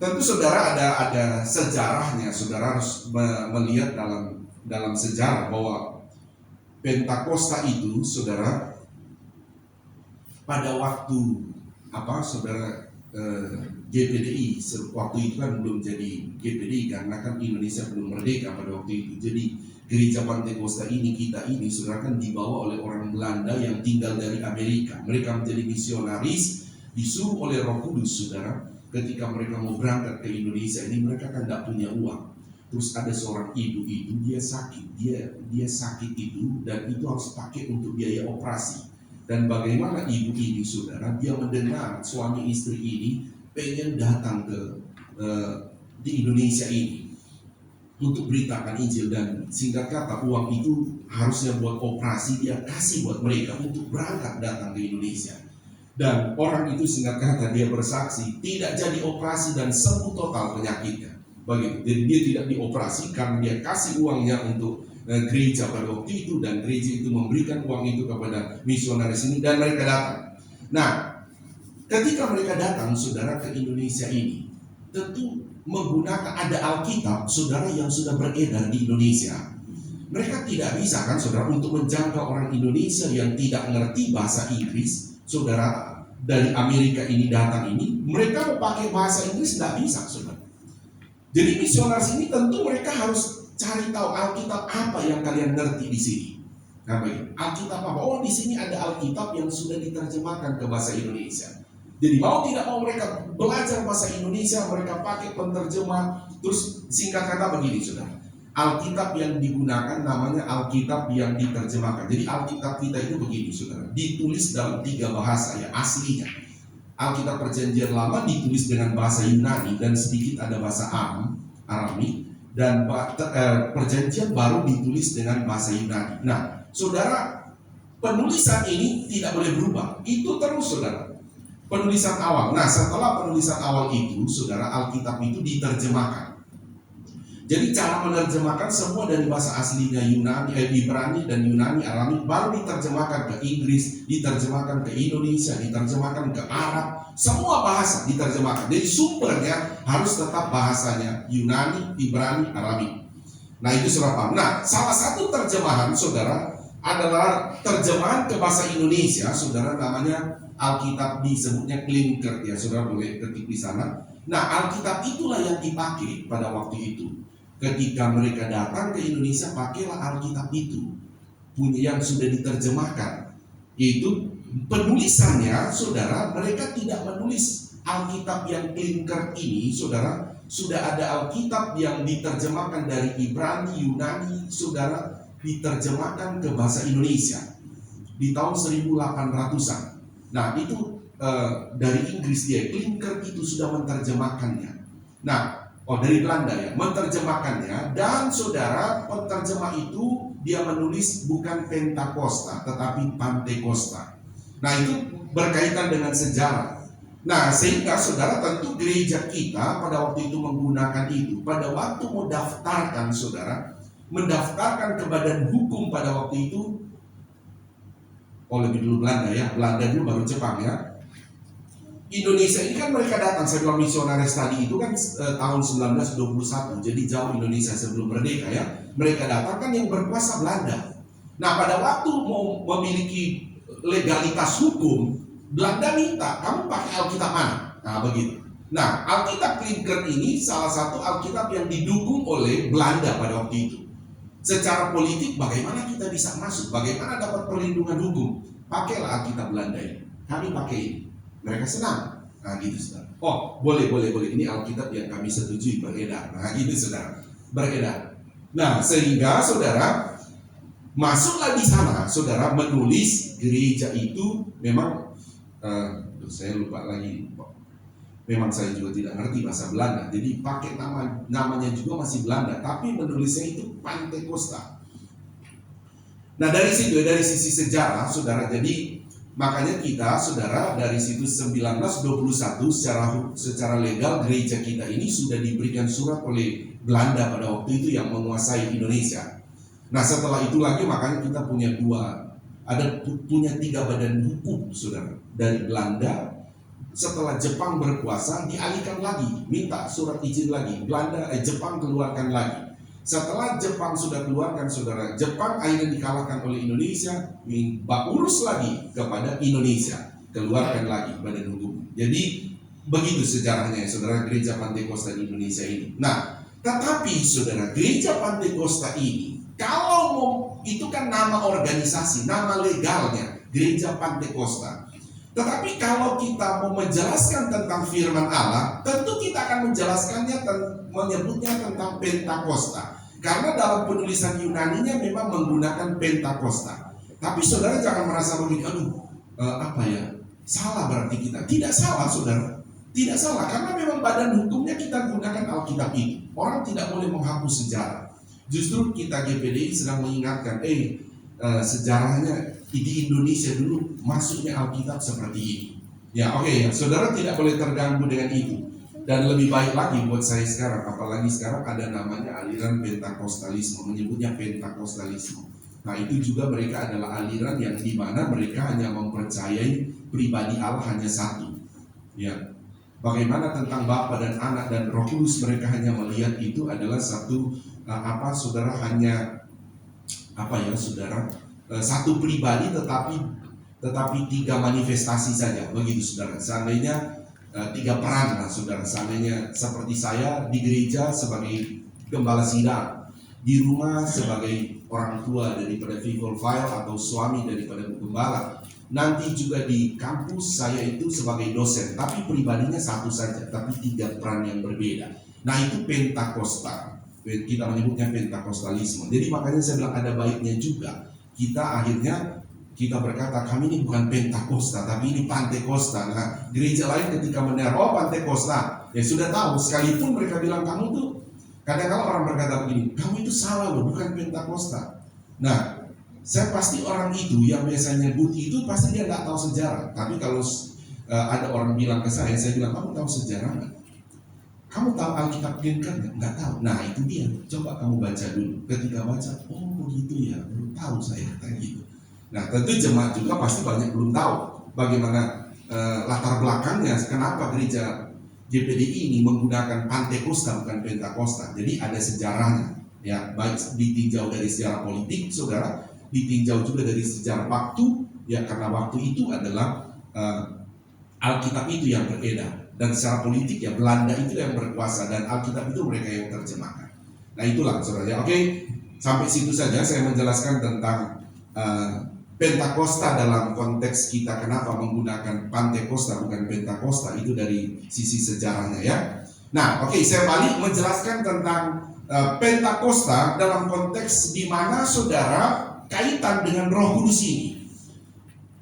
Tentu saudara ada sejarahnya. Saudara harus melihat dalam sejarah bahwa Pentakosta itu, saudara, pada waktu saudara, GPDI, waktu itu kan belum jadi GPDI karena kan Indonesia belum merdeka pada waktu itu. Jadi gereja Pantekosta ini, kita ini, saudara, kan dibawa oleh orang Belanda yang tinggal dari Amerika. Mereka menjadi misionaris, disuruh oleh Roh Kudus, saudara. Ketika mereka mau berangkat ke Indonesia ini, mereka kan tidak punya uang. Terus ada seorang ibu itu, dia sakit, dia sakit itu, dan itu harus pakai untuk biaya operasi. Dan bagaimana ibu ini, saudara, dia mendengar suami istri ini pengen datang di Indonesia ini untuk beritakan Injil, dan singkat kata uang itu harusnya buat operasi, dia kasih buat mereka untuk berangkat datang ke Indonesia. Dan orang itu, singkat kata, dia bersaksi tidak jadi operasi dan sembuh total penyakitnya. Begitu. Jadi dia tidak dioperasi karena dia kasih uangnya untuk gereja pada waktu itu, dan gereja itu memberikan uang itu kepada misionaris ini, dan mereka datang. Nah, ketika mereka datang, saudara, ke Indonesia ini, tentu menggunakan ada Alkitab, saudara, yang sudah beredar di Indonesia. Mereka tidak bisa kan, saudara, untuk menjangkau orang Indonesia yang tidak mengerti bahasa Inggris, saudara, dari Amerika ini datang ini, mereka mau pakai bahasa Inggris nggak bisa, saudara. Jadi misionaris ini tentu mereka harus cari tahu Alkitab apa yang kalian ngerti di sini. Nah, Alkitab apa? Oh, di sini ada Alkitab yang sudah diterjemahkan ke bahasa Indonesia. Jadi mau tidak mau mereka belajar bahasa Indonesia, mereka pakai penterjemah. Terus singkat kata begini, saudara. Alkitab yang digunakan namanya Alkitab yang diterjemahkan. Jadi Alkitab kita itu begini, saudara, ditulis dalam 3 bahasa ya aslinya. Alkitab Perjanjian Lama ditulis dengan bahasa Yunani dan sedikit ada bahasa Arami, dan Perjanjian Baru ditulis dengan bahasa Yunani. Nah, saudara, penulisan ini tidak boleh berubah. Itu terus, saudara. Penulisan awal. Nah, setelah penulisan awal itu, saudara, Alkitab itu diterjemahkan. Jadi cara menerjemahkan semua dari bahasa aslinya Yunani, Ibrani dan Yunani, Arami, baru diterjemahkan ke Inggris, diterjemahkan ke Indonesia, diterjemahkan ke Arab, semua bahasa diterjemahkan. Jadi sumbernya harus tetap bahasanya Yunani, Ibrani, Arami. Nah itu saudara paham. Nah salah satu terjemahan saudara adalah terjemahan ke bahasa Indonesia, saudara, namanya Alkitab, disebutnya Klinker ya, saudara boleh ketik di sana. Nah Alkitab itulah yang dipakai pada waktu itu. Ketika mereka datang ke Indonesia, pakailah Alkitab itu punya yang sudah diterjemahkan. Itu penulisannya, saudara, mereka tidak menulis Alkitab yang Klinker ini, saudara. Sudah ada Alkitab yang diterjemahkan dari Ibrani, Yunani, saudara, diterjemahkan ke bahasa Indonesia di tahun 1800-an. Nah itu dari Inggris dia, Klinker itu sudah menerjemahkannya. Nah, dari Belanda ya, menerjemahkannya. Dan saudara, penerjemah itu dia menulis bukan Pentakosta tetapi Pantekosta. Nah itu berkaitan dengan sejarah. Nah sehingga saudara, tentu gereja kita pada waktu itu menggunakan itu. Pada waktu mendaftarkan, saudara, mendaftarkan ke badan hukum pada waktu itu, lebih dulu Belanda ya, Belanda dulu baru Jepang ya. Indonesia ini kan mereka datang, saya bilang misionaris tadi itu kan tahun 1921, jadi jauh Indonesia sebelum merdeka ya. Mereka datang kan yang berkuasa Belanda. Nah pada waktu mau memiliki legalitas hukum, Belanda minta kamu pakai Alkitab mana? Nah begitu. Nah Alkitab Klinker ini salah satu Alkitab yang didukung oleh Belanda pada waktu itu. Secara politik bagaimana kita bisa masuk? Bagaimana dapat perlindungan hukum? Pakailah Alkitab Belanda ini. Kami pakai ini. Mereka senang. Nah gitu saudara. Oh boleh. Ini Alkitab yang kami setujui beredar. Nah gitu saudara. Beredar. Nah sehingga saudara masuklah di sana, saudara, menulis gereja itu memang saya lupa lagi. Memang saya juga tidak ngerti bahasa Belanda. Jadi pakai namanya juga masih Belanda, tapi menulisnya itu Pantekosta. Nah dari situ, dari sisi sejarah, saudara, jadi makanya kita, saudara, dari situ 1921 secara legal gereja kita ini sudah diberikan surat oleh Belanda pada waktu itu yang menguasai Indonesia. Nah setelah itu lagi makanya kita punya punya 3 badan hukum, saudara, dari Belanda. Setelah Jepang berkuasa dialihkan lagi, minta surat izin lagi, Jepang keluarkan lagi. Setelah Jepang sudah keluarkan, saudara, Jepang akhirnya dikalahkan oleh Indonesia, urus lagi kepada Indonesia, keluarkan lagi badan hukum. Jadi begitu sejarahnya, saudara, gereja Pantekosta di Indonesia ini. Nah, tetapi saudara, gereja Pantekosta ini, kalau itu kan nama organisasi, nama legalnya, gereja Pantekosta. Tetapi kalau kita mau menjelaskan tentang firman Allah, tentu kita akan menjelaskannya, menyebutnya tentang Pentakosta. Karena dalam penulisan Yunaninya memang menggunakan Pentakosta. Tapi saudara jangan merasa begini, salah berarti kita. Tidak salah, saudara. Tidak salah, karena memang badan hukumnya kita gunakan Alkitab ini. Orang tidak boleh menghapus sejarah. Justru kita GPDI sedang mengingatkan, sejarahnya di Indonesia dulu masuknya Alkitab seperti ini. Ya oke, saudara tidak boleh terganggu dengan itu. Dan lebih baik lagi buat saya sekarang, apalagi sekarang ada namanya aliran Pentakostalisme, menyebutnya Pentakostalisme. Nah itu juga mereka adalah aliran yang dimana mereka hanya mempercayai pribadi Allah hanya satu. Ya, bagaimana tentang Bapa dan Anak dan Roh Kudus, mereka hanya melihat itu adalah satu saudara, hanya saudara, satu pribadi, tetapi tetapi 3 manifestasi saja. Begitu saudara. Seandainya 3 peran lah saudara. Seandainya seperti saya di gereja sebagai gembala sidang, di rumah sebagai orang tua daripada Vivol File atau suami daripada gembala. Nanti juga di kampus saya itu sebagai dosen, tapi pribadinya satu saja, tapi 3 peran yang berbeda. Nah itu Pentakosta, kita menyebutnya Pentakostalisme. Jadi makanya saya bilang ada baiknya juga kita akhirnya kita berkata kami ini bukan Pentakosta, tapi ini Pantekosta. Nah gereja lain ketika mendengar oh Pantekosta, ya sudah tahu. Sekalipun mereka bilang kamu tuh, kadang-kadang orang berkata begini, kamu itu salah loh, bukan Pentakosta. Nah saya pasti orang itu yang biasanya buti itu pasti dia nggak tahu sejarah. Tapi kalau ada orang bilang ke saya bilang kamu tahu sejarah nggak? Kamu tahu Alkitab kan? Nggak tahu. Nah itu dia. Coba kamu baca dulu. Ketika baca, oh begitu ya, belum tahu saya kayak gitu. Nah tentu jemaat juga pasti banyak belum tahu bagaimana latar belakangnya. Kenapa gereja GPDI ini menggunakan Pantekosta bukan Pentakosta? Jadi ada sejarahnya. Ya baik ditinjau dari sejarah politik, saudara. Ditinjau juga dari sejarah waktu, ya karena waktu itu adalah Alkitab itu yang beredar, dan secara politik ya Belanda itu yang berkuasa dan Alkitab itu mereka yang terjemahkan. Nah itulah saudara. Oke, sampai situ saja saya menjelaskan tentang Pentakosta dalam konteks kita kenapa menggunakan Pantekosta bukan Pentakosta itu dari sisi sejarahnya ya. Nah oke, saya balik menjelaskan tentang Pentakosta dalam konteks di mana saudara kaitan dengan Roh Kudus ini.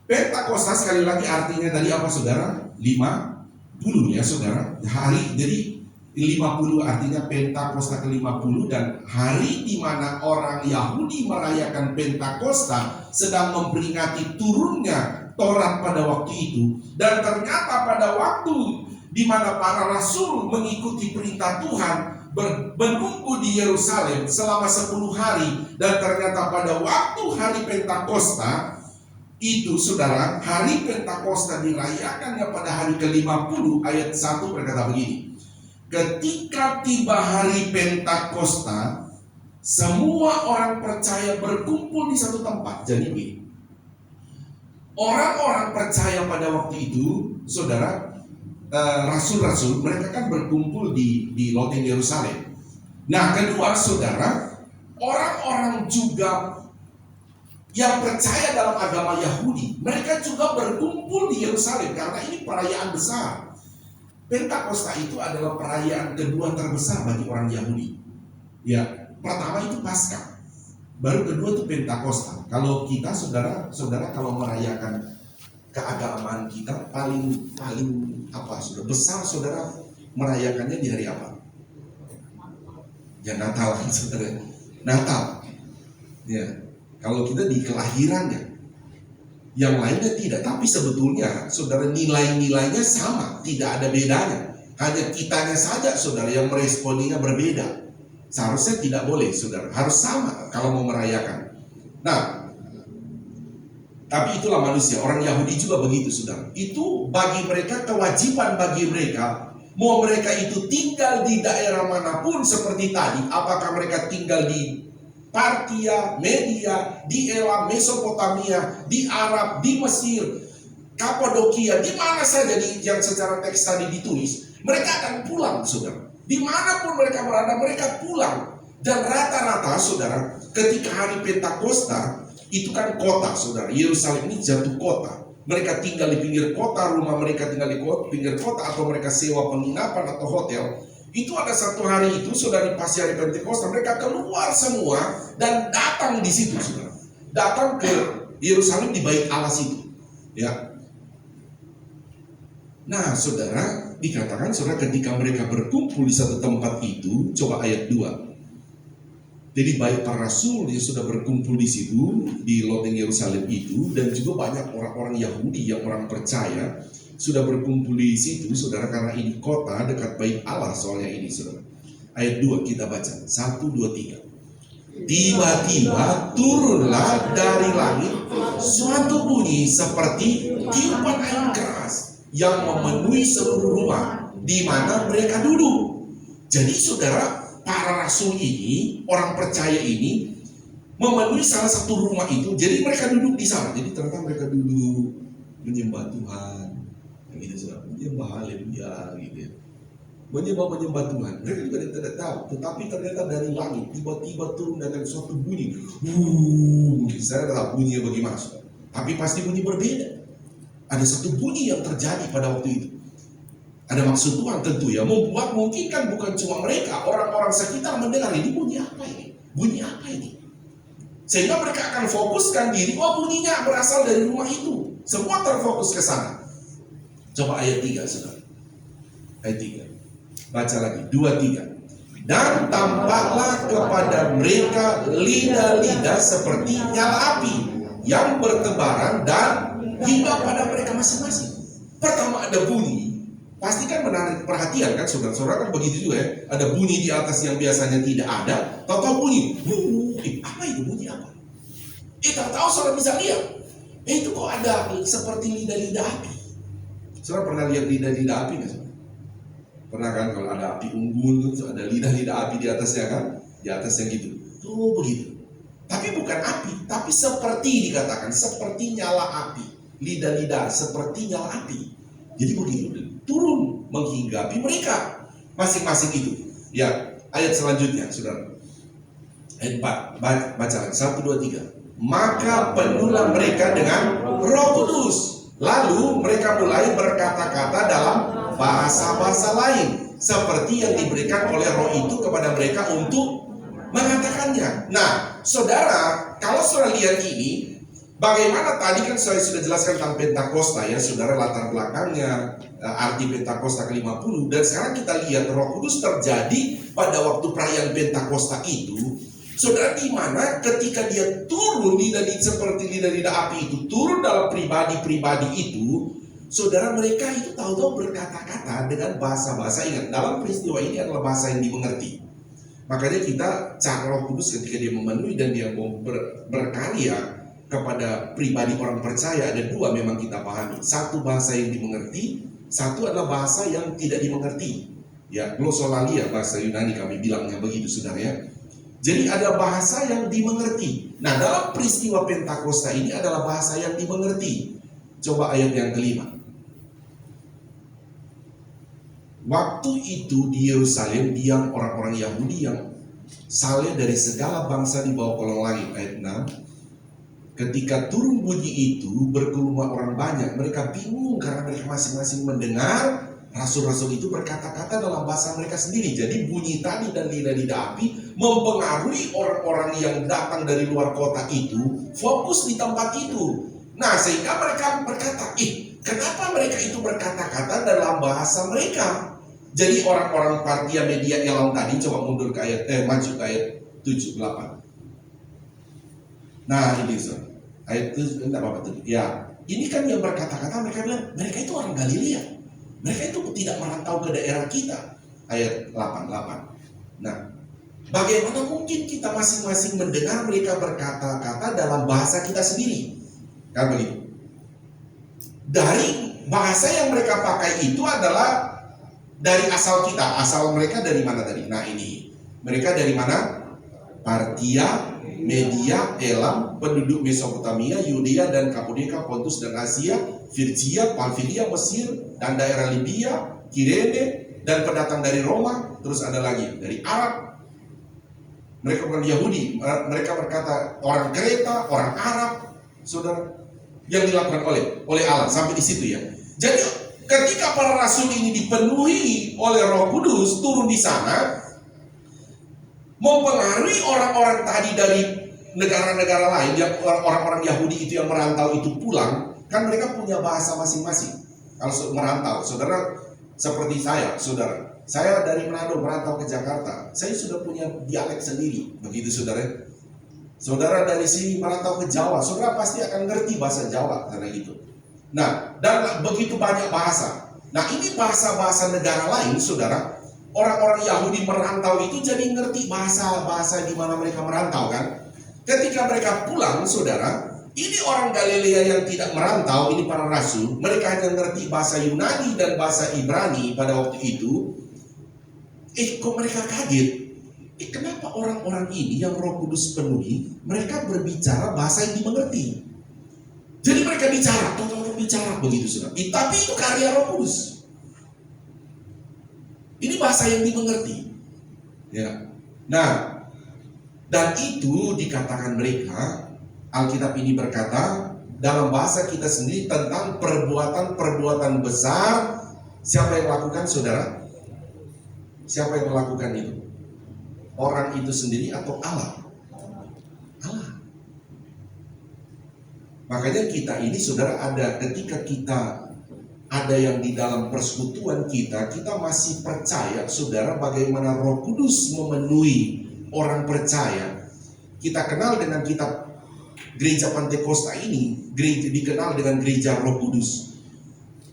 Pentakosta sekali lagi artinya tadi apa saudara? 50 ya saudara. Hari, jadi 50 artinya Pentakosta ke-50 dan hari di mana orang Yahudi merayakan Pentakosta sedang memperingati turunnya Taurat pada waktu itu. Dan ternyata pada waktu di mana para rasul mengikuti perintah Tuhan menunggu di Yerusalem selama 10 hari, dan ternyata pada waktu hari Pentakosta itu saudara, hari Pentakosta dirayakannya pada hari ke-50. Ayat 1 berkata begini, ketika tiba hari Pentakosta semua orang percaya berkumpul di satu tempat. Jadi begini, orang-orang percaya pada waktu itu saudara, rasul-rasul mereka kan berkumpul di loteng Yerusalem. Nah kedua saudara, orang-orang juga yang percaya dalam agama Yahudi mereka juga berkumpul di Yerusalem karena ini perayaan besar. Pentakosta itu adalah perayaan kedua terbesar bagi orang Yahudi. Ya, pertama itu Paskah, baru kedua itu Pentakosta. Kalau kita saudara kalau merayakan keagamaan kita paling apa sudah besar saudara merayakannya di hari apa? Ya Natal saudara. Natal. Ya. Kalau kita di kelahirannya. Yang lainnya tidak, tapi sebetulnya saudara nilai-nilainya sama, tidak ada bedanya. Hanya kitanya saja saudara yang meresponinya berbeda. Seharusnya tidak boleh saudara, harus sama kalau mau merayakan. Nah, tapi itulah manusia, orang Yahudi juga begitu saudara. Itu bagi mereka kewajiban bagi mereka. Mau mereka itu tinggal di daerah manapun seperti tadi. Apakah mereka tinggal di Partia, Media, di Elam, Mesopotamia, di Arab, di Mesir, Kapadokia, di mana saja yang secara teks tadi ditulis. Mereka akan pulang saudara. Dimanapun mereka berada mereka pulang. Dan rata-rata saudara ketika hari Pentakosta itu kan kota saudara, Yerusalem ini jatuh kota. Mereka tinggal di pinggir kota, rumah mereka tinggal di pinggir kota, atau mereka sewa penginapan atau hotel. Itu ada satu hari itu saudara, pas hari Pentakosta mereka keluar semua dan datang di situ saudara. Datang ke Yerusalem di Bait Allah situ. Ya. Nah saudara, dikatakan saudara ketika mereka berkumpul di satu tempat itu, coba ayat 2. Jadi baik para rasul yang sudah berkumpul di situ di loteng Yerusalem itu, dan juga banyak orang-orang Yahudi yang orang percaya sudah berkumpul di situ saudara, karena ini kota dekat Bait Allah soalnya ini saudara. Ayat 2 kita baca, 1, 2, 3. Tiba-tiba turunlah dari langit suatu bunyi seperti tiupan angin keras yang memenuhi seluruh rumah di mana mereka duduk. Jadi saudara, para rasul ini, orang percaya ini, memenuhi salah satu rumah itu. Jadi mereka duduk di sana. Jadi ternyata mereka duduk menyembah Tuhan, yang itu sudah menyembah haleluya gitu ya. Menyembah Tuhan. Mereka juga tidak tahu, tetapi ternyata dari langit tiba-tiba turun dengan suatu bunyi. Mungkin saya tahu bunyinya bagaimana, tapi pasti bunyi berbeda. Ada satu bunyi yang terjadi pada waktu itu. Ada maksud Tuhan tentu ya, membuat mungkin kan bukan cuma mereka, orang-orang sekitar mendengar ini bunyi apa ini? Bunyi apa ini? Sehingga mereka akan fokuskan diri, oh bunyinya berasal dari rumah itu. Semua terfokus ke sana. Coba ayat 3, saudara. Ayat 3. Baca lagi, 2, 3. Dan tampaklah kepada mereka lidah-lidah seperti nyala api yang bertebaran dan hingga pada mereka masing-masing. Pertama ada bunyi. Pasti kan menarik perhatian kan, saudara-saudara kan begitu juga ya. Ada bunyi di atas yang biasanya tidak ada, tahu-tahu bunyi. Apa itu bunyi apa? Tahu-tahu saudara bisa lihat. Itu kok ada seperti lidah-lidah api. Saudara pernah lihat lidah-lidah api nggak? Pernah kan kalau ada api unggun, ada lidah-lidah api di atasnya kan? Di atasnya gitu. Tuh begitu. Tapi bukan api, tapi seperti dikatakan, seperti nyala api. Lidah-lidah seperti nyala api. Jadi begitu, turun menghinggapi mereka masing-masing itu. Ya, ayat selanjutnya, saudara. Ayat 4, baca lagi, 1, 2, 3. Maka penuhlah mereka dengan Roh Kudus. Lalu mereka mulai berkata-kata dalam bahasa-bahasa lain, seperti yang diberikan oleh Roh itu kepada mereka untuk mengatakannya. Nah, saudara, kalau saudara lihat ini, bagaimana tadi kan saya sudah jelaskan tentang Pentakosta ya, saudara, latar belakangnya, arti Pentakosta ke-50. Dan sekarang kita lihat Roh Kudus terjadi pada waktu perayaan Pentakosta itu. Saudara, di mana ketika dia turun seperti lidah api itu, turun dalam pribadi-pribadi itu, saudara, mereka itu tahu-tahu berkata-kata dengan bahasa-bahasa. Ingat, dalam peristiwa ini adalah bahasa yang dimengerti. Makanya kita cara Roh Kudus ketika dia memenuhi dan dia mau berkarya kepada pribadi orang percaya, ada dua memang kita pahami. Satu bahasa yang dimengerti, satu adalah bahasa yang tidak dimengerti. Ya, glosolalia bahasa Yunani kami bilangnya begitu, saudara ya. Jadi ada bahasa yang dimengerti. Nah, dalam peristiwa Pentakosta ini adalah bahasa yang dimengerti. Coba ayat yang kelima. Waktu itu di Yerusalem diam orang-orang Yahudi yang saleh dari segala bangsa di bawah kolong langit. Ayat 6. Ketika turun bunyi itu, berkerumun orang banyak. Mereka bingung karena mereka masing-masing mendengar rasul-rasul itu berkata-kata dalam bahasa mereka sendiri. Jadi bunyi tadi dan lidah-lidah api mempengaruhi orang-orang yang datang dari luar kota itu fokus di tempat itu. Nah, sehingga mereka berkata, kenapa mereka itu berkata-kata dalam bahasa mereka? Jadi orang-orang Partia Media Elam tadi, coba mundur ke ayat, maju ke ayat 7, 8. Nah, ini ayat 7, enggak apa-apa tuh. Ya, ini kan yang berkata-kata, mereka bilang, mereka itu orang Galilea. Mereka itu tidak merantau ke daerah kita. Ayat 8. Nah, bagaimana mungkin kita masing-masing mendengar mereka berkata-kata dalam bahasa kita sendiri? Kan begitu. Dari bahasa yang mereka pakai itu adalah dari asal kita. Asal mereka dari mana tadi? Nah ini, mereka dari mana? Partia, Media, Elam, penduduk Mesopotamia, Yudea dan Kapodeka, Pontus dan Asia, Firgia, Pamfilia, Mesir, dan daerah Libya, Kirene, dan pendatang dari Roma. Terus ada lagi dari Arab. Mereka bukan Yahudi, mereka berkata orang Kreta, orang Arab, saudara, yang dilakukan oleh Allah. Sampai di situ ya. Jadi ketika para rasul ini dipenuhi oleh Roh Kudus turun di sana, mempengaruhi orang-orang tadi dari negara-negara lain, yang orang-orang Yahudi itu yang merantau itu pulang, kan mereka punya bahasa masing-masing. Kalau merantau, saudara, seperti saya dari Manado merantau ke Jakarta, saya sudah punya dialek sendiri, begitu saudara. Saudara dari sini merantau ke Jawa, saudara pasti akan ngerti bahasa Jawa karena gitu. Nah, dan begitu banyak bahasa. Nah, ini bahasa-bahasa negara lain, saudara. Orang-orang Yahudi merantau itu jadi ngerti bahasa-bahasa di mana mereka merantau kan. Ketika mereka pulang, saudara, ini orang Galilea yang tidak merantau, ini para rasul, mereka hanya ngerti bahasa Yunani dan bahasa Ibrani pada waktu itu. Kok mereka kaget? Kenapa orang-orang ini yang Roh Kudus penuhi, mereka berbicara bahasa yang dimengerti? Jadi mereka bicara, bicara begitu sudah. Tapi itu karya Roh Kudus. Ini bahasa yang dimengerti. Ya. Nah, dan itu dikatakan mereka, Alkitab ini berkata dalam bahasa kita sendiri tentang perbuatan-perbuatan besar. Siapa yang melakukan, saudara? Siapa yang melakukan itu? Orang itu sendiri atau Allah? Allah. Makanya kita ini, saudara, ada ketika kita ada yang di dalam persekutuan kita masih percaya, saudara, bagaimana Roh Kudus memenuhi orang percaya. Kita kenal dengan kitab Gereja Pantekosta ini, gereja dikenal dengan gereja Roh Kudus.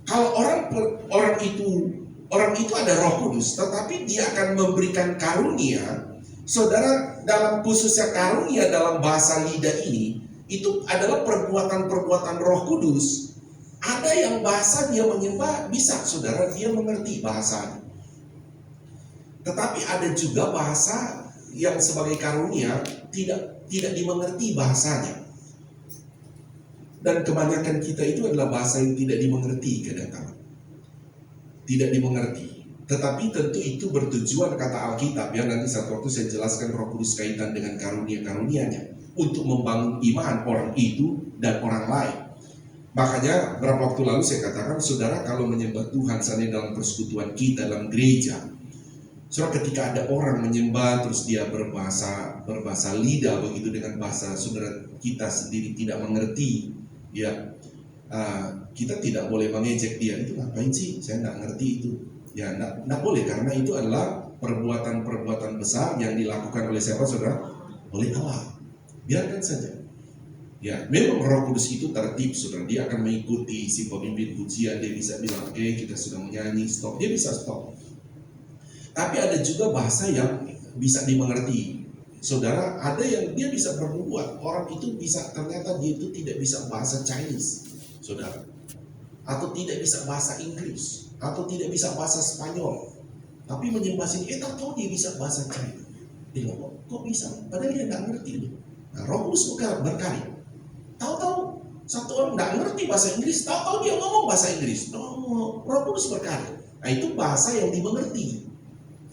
Kalau orang itu ada Roh Kudus, tetapi dia akan memberikan karunia. Saudara, dalam khususnya karunia dalam bahasa lidah ini, itu adalah perbuatan-perbuatan Roh Kudus. Ada yang bahasa dia menyembah, bisa saudara, dia mengerti bahasanya. Tetapi ada juga bahasa yang sebagai karunia tidak dimengerti bahasanya. Dan kebanyakan kita itu adalah bahasa yang tidak dimengerti kadang-kadang. Tidak dimengerti. Tetapi tentu itu bertujuan, kata Alkitab, ya, nanti satu waktu saya jelaskan Roh Kudus kaitan dengan karunia-karunianya untuk membangun iman orang itu dan orang lain. Makanya berapa waktu lalu saya katakan, saudara, kalau menyembah Tuhan seandainya dalam persekutuan kita dalam gereja, saudara, ketika ada orang menyembah terus dia berbahasa lidah begitu dengan bahasa saudara kita sendiri tidak mengerti, ya, kita tidak boleh mengejek dia, itu ngapain sih, saya nggak ngerti itu. Ya, enggak boleh, karena itu adalah perbuatan-perbuatan besar yang dilakukan oleh siapa, saudara? Oleh Allah. Biarkan saja. Ya, memang Roh Kudus itu tertib, saudara. Dia akan mengikuti si pemimpin pujian. Dia bisa bilang, oke, kita sudah menyanyi, stop. Dia bisa stop. Tapi ada juga bahasa yang bisa dimengerti. Saudara, ada yang dia bisa berbuat. Orang itu bisa, ternyata dia itu tidak bisa bahasa Chinese, saudara. Atau tidak bisa bahasa Inggris, atau tidak bisa bahasa Spanyol, tapi menyembah sini, tahu dia bisa bahasa China. Dia ngomong, kok bisa? Padahal dia nggak ngerti itu. Nah, Roh Kudus berkarya. Tahu-tahu satu orang nggak ngerti bahasa Inggris, tahu-tahu dia ngomong bahasa Inggris. Roh Kudus berkarya. Nah, itu bahasa yang dimengerti.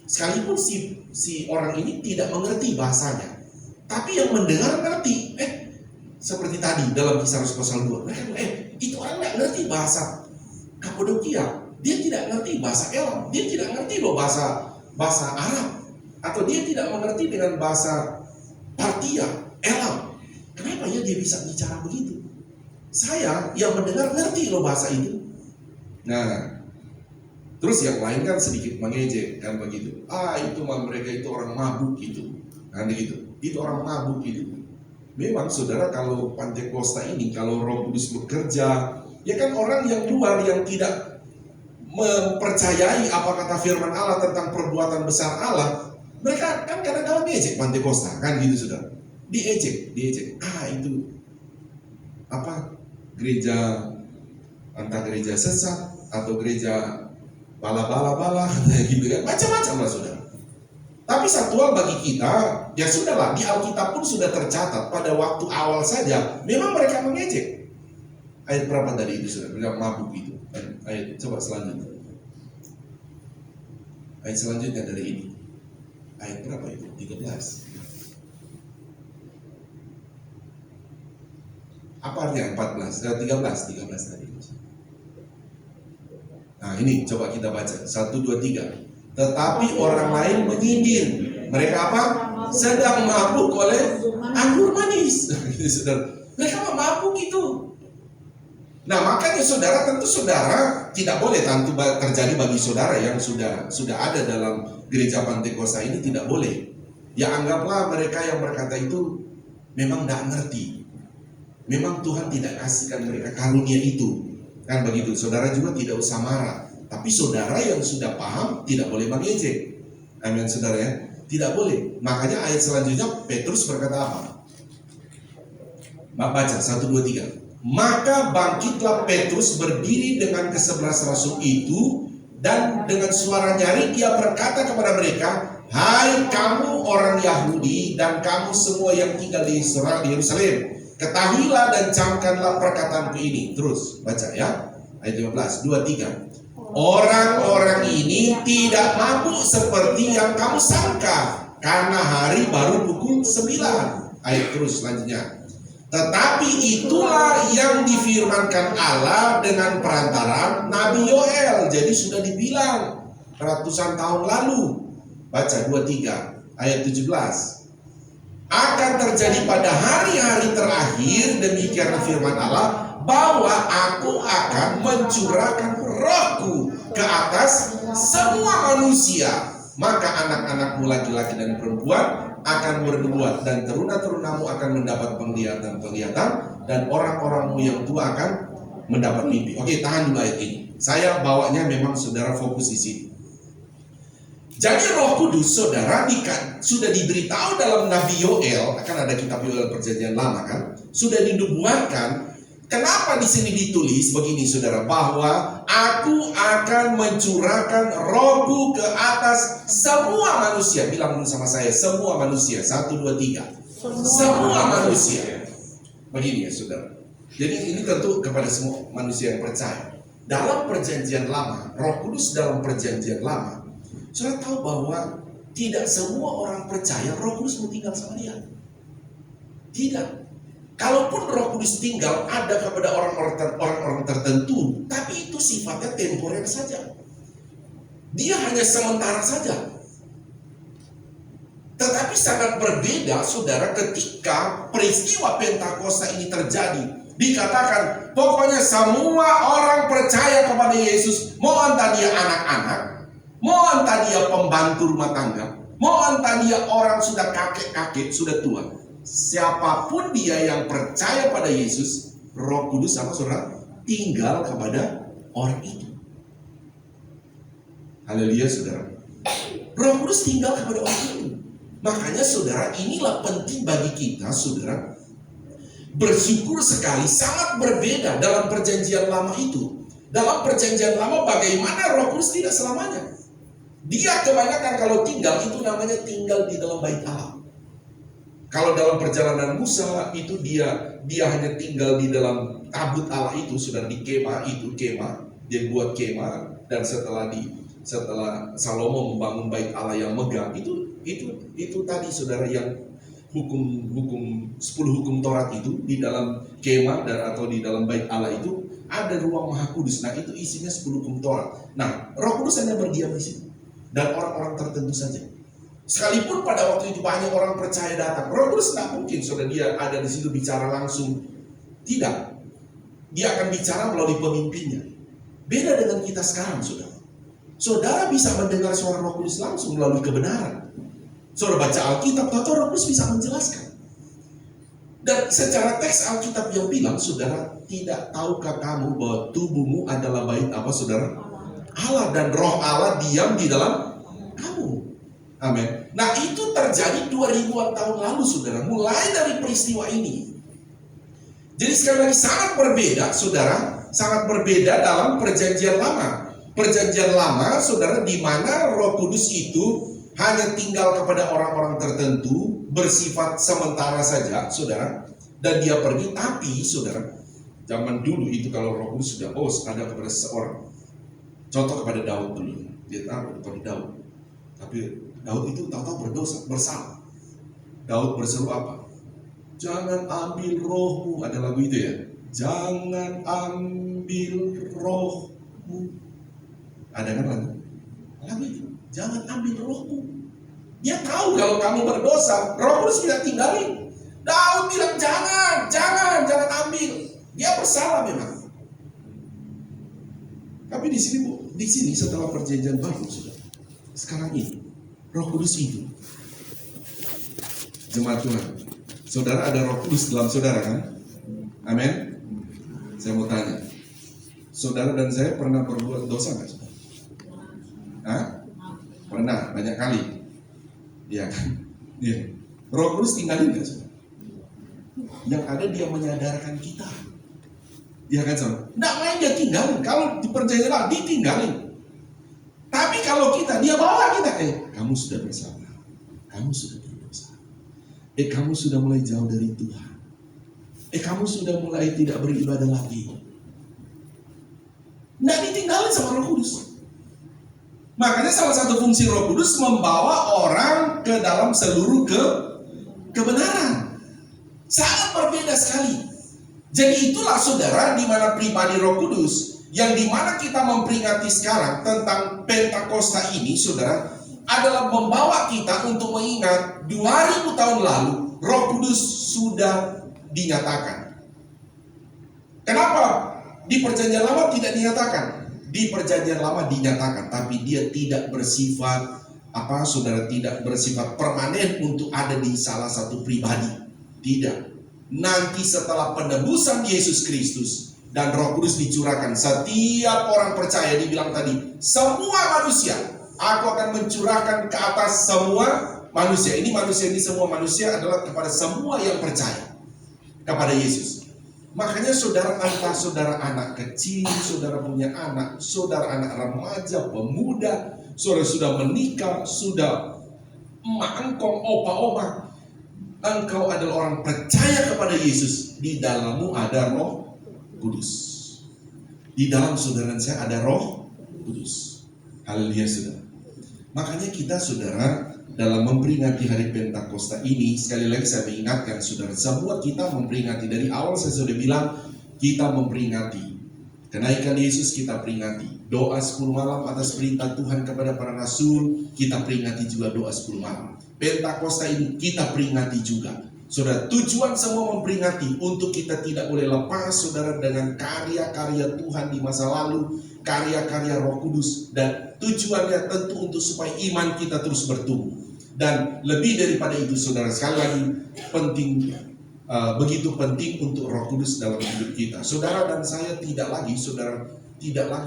Sekalipun si orang ini tidak mengerti bahasanya, tapi yang mendengar ngerti. Seperti tadi dalam Kisah Rasul pasal 2, itu orang nggak ngerti bahasa Kapadokia, dia tidak ngerti bahasa Elam, dia tidak ngerti loh bahasa Arab, atau dia tidak mengerti dengan bahasa Partia, Elam. Kenapa ya dia bisa bicara begitu? Saya yang mendengar ngerti loh bahasa itu. Nah, terus yang lain kan sedikit mengejek kan begitu. Itu mereka itu orang mabuk gitu, kan begitu. Itu orang mabuk gitu. Memang saudara, kalau Pantekosta ini, kalau Roh Kudus bekerja, ya kan orang yang luar yang tidak mempercayai apa kata firman Allah tentang perbuatan besar Allah, mereka kan kadang-kadang diejek Pantekosta, kan gitu saudara. Diejek. Itu apa? Gereja, entah gereja sesat atau gereja bala-bala gitu kan, macam-macam lah saudara. Tapi satu hal bagi kita, ya sudahlah, di Alkitab pun sudah tercatat pada waktu awal saja, memang mereka mengejek. Ayat berapa tadi itu sudah? Mereka mabuk itu. Ayat coba selanjutnya. Ayat selanjutnya dari ini. Ayat berapa itu? 13. Apa artinya 14? 13 tadi. Nah ini coba kita baca 1, 2, 3. Tetapi orang lain menyindir. Mereka apa? Sedang mabuk oleh anggur manis. Mereka mabuk itu. Nah makanya saudara, tentu saudara tidak boleh tentu terjadi bagi saudara yang sudah ada dalam gereja Pantekosta ini, tidak boleh. Ya anggaplah mereka yang berkata itu memang tidak ngerti. Memang Tuhan tidak kasihkan mereka karunia itu. Kan begitu. Saudara juga tidak usah marah. Tapi saudara yang sudah paham tidak boleh mengejek. Amin saudara ya. Tidak boleh. Makanya ayat selanjutnya Petrus berkata apa? Baca 1, 2, 3. Maka bangkitlah Petrus berdiri dengan ke-11 rasul itu Dan dengan suara nyaring ia berkata kepada mereka, "Hai kamu orang Yahudi dan kamu semua yang tinggal di Yerusalem, ketahuilah dan camkanlah perkataanku ini." Terus baca ya, ayat 15, 23. Orang-orang ini tidak mabuk seperti yang kamu sangka, karena hari baru pukul 9. Ayat terus selanjutnya. Tetapi itulah yang difirmankan Allah dengan perantaraan Nabi Yoel. Jadi sudah dibilang ratusan tahun lalu. Baca 23 ayat 17. Akan terjadi pada hari-hari terakhir, demikianlah firman Allah, bahwa aku akan mencurahkan rohku ke atas semua manusia. Maka anak-anakmu laki-laki dan perempuan akan bernubuat, dan teruna-terunamu akan mendapat penglihatan, dan orang-orangmu yang tua akan mendapat mimpi. Oke, tahan dulu ayat ini. Saya bawanya memang saudara fokus di sini. Jadi Roh Kudus, saudara, sudah diberitahu dalam Nabi Yoel, akan ada kitab Yoel Perjanjian Lama kan, sudah dinubuatkan. Kenapa di sini ditulis begini, saudara, bahwa aku akan mencurahkan rohku ke atas semua manusia. Bilang dulu sama saya, semua manusia. 1, 2, 3. Semua manusia. Begini ya, saudara. Jadi ini tentu kepada semua manusia yang percaya. Dalam perjanjian lama, Roh Kudus dalam perjanjian lama, saudara tahu bahwa tidak semua orang percaya Roh Kudus mau tinggal sama dia. Tidak. Kalaupun Roh Kudus tinggal ada kepada orang-orang tertentu, tapi itu sifatnya temporer saja. Dia hanya sementara saja. Tetapi sangat berbeda, saudara, ketika peristiwa Pentakosta ini terjadi. Dikatakan, pokoknya semua orang percaya kepada Yesus, mau entah dia anak-anak, mau entah dia pembantu rumah tangga, mau entah dia orang sudah kakek-kakek, sudah tua. Siapapun dia yang percaya pada Yesus, Roh Kudus sama saudara tinggal kepada orang itu. Haleluya, saudara. Roh Kudus tinggal kepada orang itu. Makanya saudara, inilah penting bagi kita, saudara, bersyukur sekali. Sangat berbeda dalam perjanjian lama itu. Dalam perjanjian lama bagaimana Roh Kudus tidak selamanya. Dia kebanyakan kalau tinggal itu namanya tinggal di dalam bait Allah. Kalau dalam perjalanan Musa itu dia hanya tinggal di dalam tabut Allah itu, sudah di kemah itu, dia buat kemah, dan setelah Salomo membangun bait Allah yang megah, itu tadi saudara yang hukum 10 hukum Taurat itu di dalam kemah atau di dalam bait Allah itu ada ruang Maha Kudus. Nah, itu isinya 10 hukum Taurat. Nah, Roh Kudus hanya berdiam di situ dan orang-orang tertentu saja. Sekalipun pada waktu itu banyak orang percaya datang, Roh Kudus tidak mungkin saudara dia ada di situ bicara langsung. Tidak. Dia akan bicara melalui pemimpinnya. Beda dengan kita sekarang, saudara. Saudara bisa mendengar suara Roh Kudus langsung melalui kebenaran. Saudara baca Alkitab, tahu Roh Kudus bisa menjelaskan. Dan secara teks Alkitab yang bilang, saudara, tidak tahukah kamu bahwa tubuhmu adalah bait apa, saudara? Allah, dan Roh Allah diam di dalam kamu. Amin. Nah, itu terjadi 2000-an tahun lalu, saudara. Mulai dari peristiwa ini. Jadi sekali lagi sangat berbeda, saudara. Sangat berbeda dalam perjanjian lama. Perjanjian lama, saudara, di mana Roh Kudus itu hanya tinggal kepada orang-orang tertentu, bersifat sementara saja, saudara. Dan dia pergi, tapi, saudara, zaman dulu itu kalau Roh Kudus sudah ada kepada seseorang. Contoh kepada Daud dulu. Dia taruh kepada Daud. Tapi Daud itu tahu-tahu berdosa, bersalah. Daud berseru apa? Jangan ambil rohmu. Ada lagu itu ya. Jangan ambil rohmu. Ada kan lagu? Lagu itu. Jangan ambil rohmu. Dia tahu kalau kamu berdosa, Roh Kudus tidak tinggalin. Daud bilang jangan ambil. Dia bersalah memang. Tapi di sini setelah perjanjian baru, sudah. Sekarang ini Roh Kudus itu, jemaat Tuhan, saudara ada Roh Kudus dalam saudara kan? Amin. Saya mau tanya, saudara dan saya pernah berbuat dosa nggak? Hah? Pernah, banyak kali. Iya kan? Iya. Roh Kudus tinggalin nggak, saudara? Yang ada dia menyadarkan kita. Iya kan, saudara? Nggak main dia tinggalin. Kalau di perjanjian lama ditinggalin. Tapi kalau dia bawa kita, kamu sudah bersalah, kamu sudah berdosa, kamu sudah mulai jauh dari Tuhan, kamu sudah mulai tidak beribadah lagi. Nggak ditinggalin sama Roh Kudus. Makanya salah satu fungsi Roh Kudus membawa orang ke dalam seluruh kebenaran. Sangat berbeda sekali. Jadi itulah saudara, di mana pribadi Roh Kudus, yang di mana kita memperingati sekarang tentang Pentakosta ini, saudara, adalah membawa kita untuk mengingat 2000 tahun lalu Roh Kudus sudah dinyatakan. Kenapa di Perjanjian Lama tidak dinyatakan? Di Perjanjian Lama dinyatakan, tapi dia tidak bersifat saudara, tidak bersifat permanen untuk ada di salah satu pribadi. Tidak. Nanti setelah penebusan Yesus Kristus dan Roh Kudus dicurahkan, setiap orang percaya, dibilang tadi, semua manusia, aku akan mencurahkan ke atas semua manusia. Ini semua manusia adalah kepada semua yang percaya kepada Yesus. Makanya saudara, entah saudara anak kecil, saudara punya anak, saudara anak remaja, pemuda, saudara sudah menikah, sudah emak engkong, opa-oma, engkau adalah orang percaya kepada Yesus. Di dalammu ada Roh Kudus. Di dalam saudara dan saya ada Roh Kudus. Haleluya, saudara. Makanya kita, saudara, dalam memperingati hari Pentakosta ini, sekali lagi saya mengingatkan saudara, semua kita memperingati. Dari awal saya sudah bilang, kita memperingati kenaikan Yesus, kita peringati doa 10 malam atas perintah Tuhan kepada para rasul, kita peringati juga doa 10 malam. Pentakosta ini kita peringati juga. Saudara, tujuan semua memperingati untuk kita tidak boleh lepas, saudara, dengan karya-karya Tuhan di masa lalu, karya-karya Roh Kudus, dan tujuannya tentu untuk supaya iman kita terus bertumbuh. Dan lebih daripada itu, saudara, sekali lagi penting, begitu penting untuk Roh Kudus dalam hidup kita. Saudara dan saya tidak lagi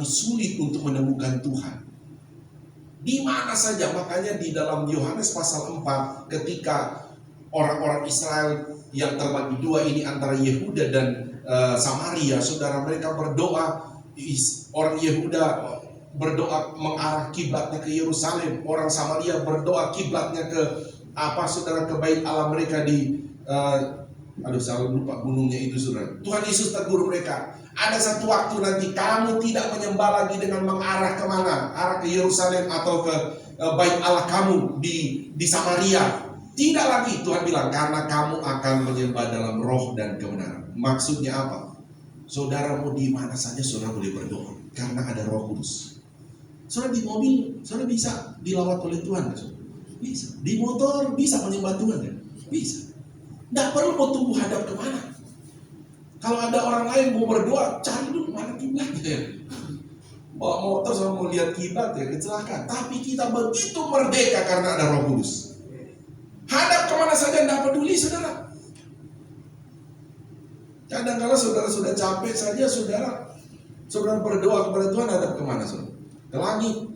sulit untuk menemukan Tuhan di mana saja. Makanya di dalam Yohanes pasal 4, ketika orang-orang Israel yang terbagi dua ini antara Yehuda dan Samaria, saudara, mereka berdoa. Orang Yehuda berdoa mengarah kiblatnya ke Yerusalem, orang Samaria berdoa kiblatnya ke saudara, ke bait Allah mereka di saya lupa gunungnya itu, saudara. Tuhan Yesus tegur mereka, ada satu waktu nanti kamu tidak menyembah lagi dengan mengarah kemana, arah ke Yerusalem atau ke bait Allah kamu di Samaria. Tidak lagi, Tuhan bilang, karena kamu akan menyembah dalam roh dan kebenaran. Maksudnya apa? Saudara mau di mana saja saudara boleh berdoa, karena ada Roh Kudus. Saudara di mobil, saudara bisa dilawat oleh Tuhan, bisa. Di motor bisa menyembah Tuhan, kan? Bisa. Tidak perlu mau tunggu hadap kemana. Kalau ada orang lain mau berdoa, cari dulu mana kiblatnya. Bawa motor sama mau lihat kiblat, ya kecelakaan. Tapi kita begitu merdeka karena ada Roh Kudus. Hadap kemana saja tidak peduli, saudara. Kadang-kadang saudara sudah capek saja, saudara berdoa kepada Tuhan, hadap kemana, saudara? Ke langit.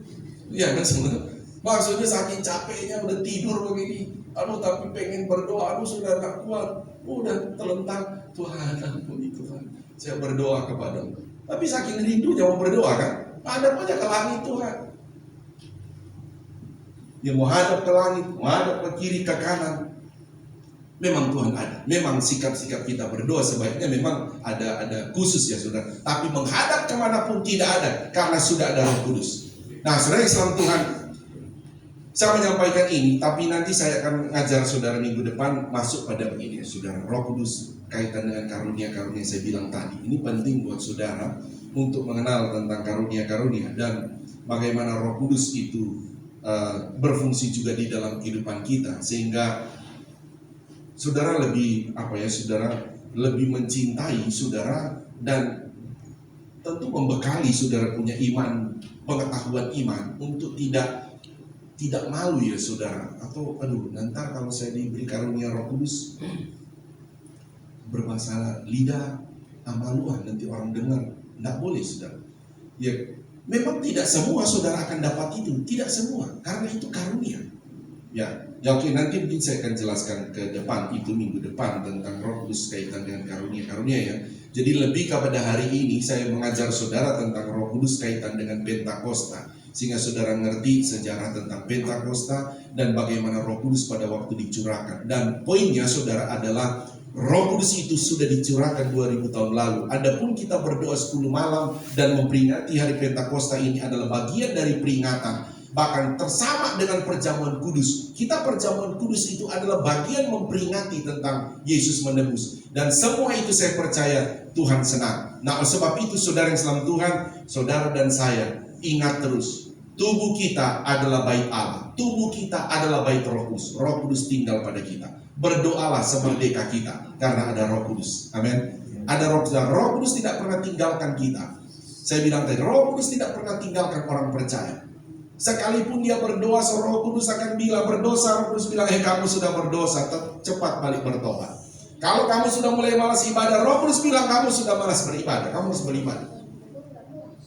Iya kan, saudara? Maksudnya saking capeknya udah tidur begini, tapi pengen berdoa, sudah gak kuat, udah terlentang, Tuhan ampuni Tuhan, saya berdoa kepadamu. Tapi saking rindunya mau berdoa kan, hadap aja ke langit Tuhan. Dia mau hadap ke langit, mau hadap ke kiri, ke kanan. Memang Tuhan ada. Memang sikap-sikap kita berdoa sebaiknya memang ada khusus ya, saudara. Tapi menghadap kemanapun tidak ada, karena sudah ada Roh Kudus. Nah, saudara Islam Tuhan, saya menyampaikan ini, tapi nanti saya akan ngajar saudara minggu depan masuk pada begini ya, saudara. Roh Kudus kaitan dengan karunia-karunia saya bilang tadi. Ini penting buat saudara untuk mengenal tentang karunia-karunia dan bagaimana Roh Kudus itu berfungsi juga di dalam kehidupan kita, sehingga saudara lebih lebih mencintai saudara dan tentu membekali saudara punya iman, pengetahuan iman untuk tidak malu ya saudara, atau nanti kalau saya diberi karunia Roh Kudus berbahasa lidah maluan, nanti orang dengar, tidak boleh saudara. Ya memang tidak semua saudara akan dapat itu, tidak semua, karena itu karunia. Ya oke, nanti mungkin saya akan jelaskan ke depan itu minggu depan tentang Roh Kudus kaitan dengan karunia-karunia ya. Jadi lebih kepada hari ini saya mengajar saudara tentang Roh Kudus kaitan dengan Pentakosta. sehingga saudara ngerti sejarah tentang Pentakosta dan bagaimana Roh Kudus pada waktu dicurahkan. Dan poinnya saudara adalah Roh Kudus itu sudah dicurahkan 2000 tahun lalu. Adapun kita berdoa 10 malam dan memperingati hari Pentakosta ini adalah bagian dari peringatan, bahkan tersama dengan perjamuan kudus. Kita perjamuan kudus itu adalah bagian memperingati tentang Yesus menebus. Dan semua itu saya percaya Tuhan senang. Nah, oleh sebab itu saudara yang selamat Tuhan, saudara dan saya ingat terus, tubuh kita adalah bait Allah. Tubuh kita adalah bait Roh Kudus. Roh Kudus tinggal pada kita. Berdoalah semerdeka kita karena ada Roh Kudus. Amin. Ada Roh Kudus. Roh Kudus tidak pernah tinggalkan kita. Saya bilang tadi, Roh Kudus tidak pernah tinggalkan orang percaya. Sekalipun dia berdoa, Roh Kudus akan bilang berdosa, Roh Kudus bilang, kamu sudah berdosa, cepat balik bertobat. Kalau kamu sudah mulai malas ibadah, Roh Kudus bilang kamu sudah malas beribadah, kamu harus beribadah.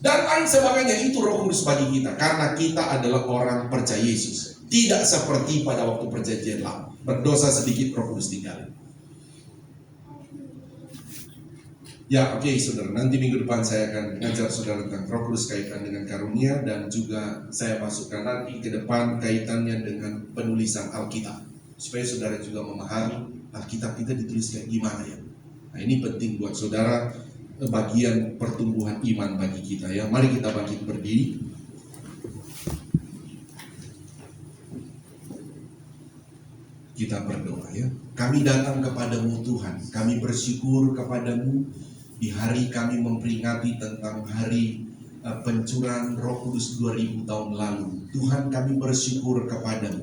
Dan lain sebagainya, itu Roh Kudus bagi kita, karena kita adalah orang percaya Yesus. Tidak seperti pada waktu perjanjian lama, berdosa sedikit Roh Kudus tinggal. Ya, oke, saudara, nanti minggu depan saya akan ngajar saudara tentang Roh Kudus kaitan dengan karunia, dan juga saya masukkan nanti ke depan kaitannya dengan penulisan Alkitab, supaya saudara juga memahami Alkitab kita ditulis kayak gimana ya. Nah, ini penting buat saudara, bagian pertumbuhan iman bagi kita ya. Mari kita bangkit berdiri. Kita berdoa ya. Kami datang kepadamu Tuhan, kami bersyukur kepadamu di hari kami memperingati tentang hari pencurahan Roh Kudus 2000 tahun lalu. Tuhan, kami bersyukur kepadamu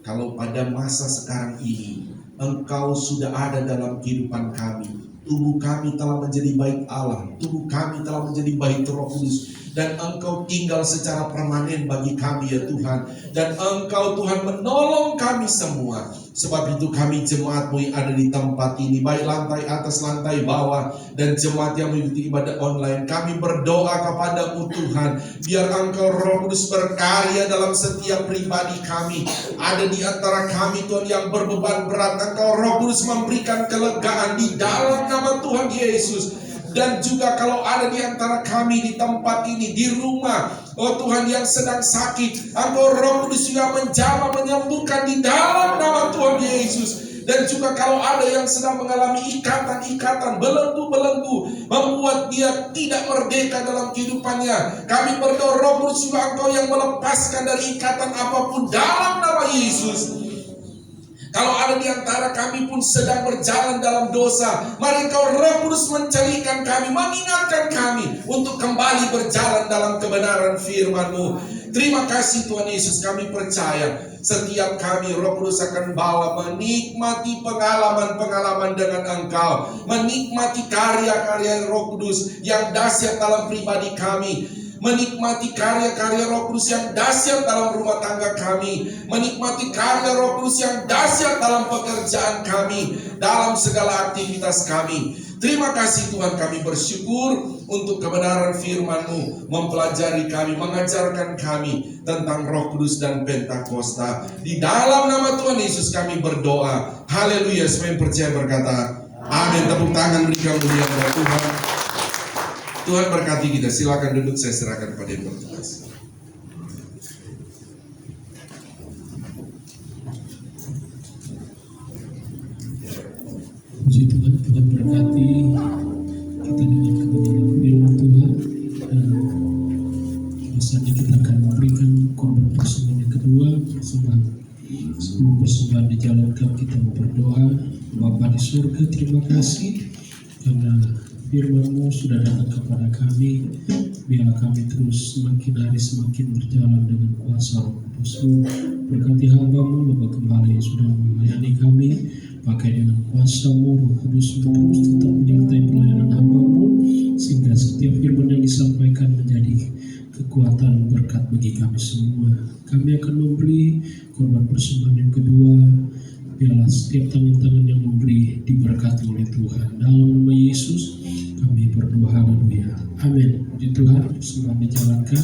kalau pada masa sekarang ini Engkau sudah ada dalam kehidupan kami. Tubuh kami telah menjadi bait Allah, tubuh kami telah menjadi bait Roh Kudus, dan Engkau tinggal secara permanen bagi kami ya Tuhan. Dan Engkau Tuhan menolong kami semua. Sebab itu kami jemaat-Mu yang ada di tempat ini, baik lantai atas, lantai bawah, dan jemaat yang mengikuti ibadah online, kami berdoa kepada-Mu Tuhan, biar Engkau Roh Kudus berkarya dalam setiap pribadi kami. Ada di antara kami Tuhan yang berbeban berat, Engkau Roh Kudus memberikan kelegaan di dalam nama Tuhan Yesus. Dan juga kalau ada di antara kami di tempat ini, di rumah, oh Tuhan yang sedang sakit, Engkau Roh Kudus juga menjamah menyembuhkan di dalam nama Tuhan Yesus. Dan juga kalau ada yang sedang mengalami ikatan-ikatan, belenggu-belenggu, membuat dia tidak merdeka dalam kehidupannya, kami berdoa Roh Kudus juga Engkau yang melepaskan dari ikatan apapun dalam nama Yesus. Kalau ada di antara kami pun sedang berjalan dalam dosa, mari Engkau Roh Kudus mencelikan kami, mengingatkan kami untuk kembali berjalan dalam kebenaran firman-Mu. Terima kasih Tuhan Yesus, kami percaya setiap kami Roh Kudus akan bawa menikmati pengalaman-pengalaman dengan Engkau, menikmati karya-karya Roh Kudus yang dahsyat dalam pribadi kami, menikmati karya-karya Roh Kudus yang dahsyat dalam rumah tangga kami, menikmati karya Roh Kudus yang dahsyat dalam pekerjaan kami, dalam segala aktivitas kami. Terima kasih Tuhan, kami bersyukur untuk kebenaran firman-Mu, mempelajari kami, mengajarkan kami tentang Roh Kudus dan Pentakosta. Di dalam nama Tuhan Yesus kami berdoa. Haleluya. Semua yang percaya berkata amin. Tepuk tangan berikan kemuliaan kepada Tuhan. Tuhan berkati kita. Silakan duduk, saya serahkan kepada yang bertugas. Puji Tuhan, Tuhan berkati kita dengan kebenaran firman Tuhan. Dan biasanya kita akan memberikan korban persembahan yang kedua. Sebelum persembahan dijalankan, kita berdoa. Bapa di surga, terima kasih karena firman-Mu sudah datang kepada kami. Biarlah kami terus semakin hari semakin berjalan dengan kuasa Roh Kudus-Mu. Berkati hamba-Mu, Bapak Gembala yang sudah melayani kami. Pakai dengan kuasa-Mu, Roh Kudus-Mu terus tetap menyertai pelayanan hamba-Mu, sehingga setiap firman yang disampaikan menjadi kekuatan berkat bagi kami semua. Kami akan memberi korban persembahan yang kedua. Biarlah setiap tangan-tangan yang memberi diberkati oleh Tuhan. Dalam nama Yesus kami berdoa, haleluya, amin. Puji Tuhan, persembahan dijalankan.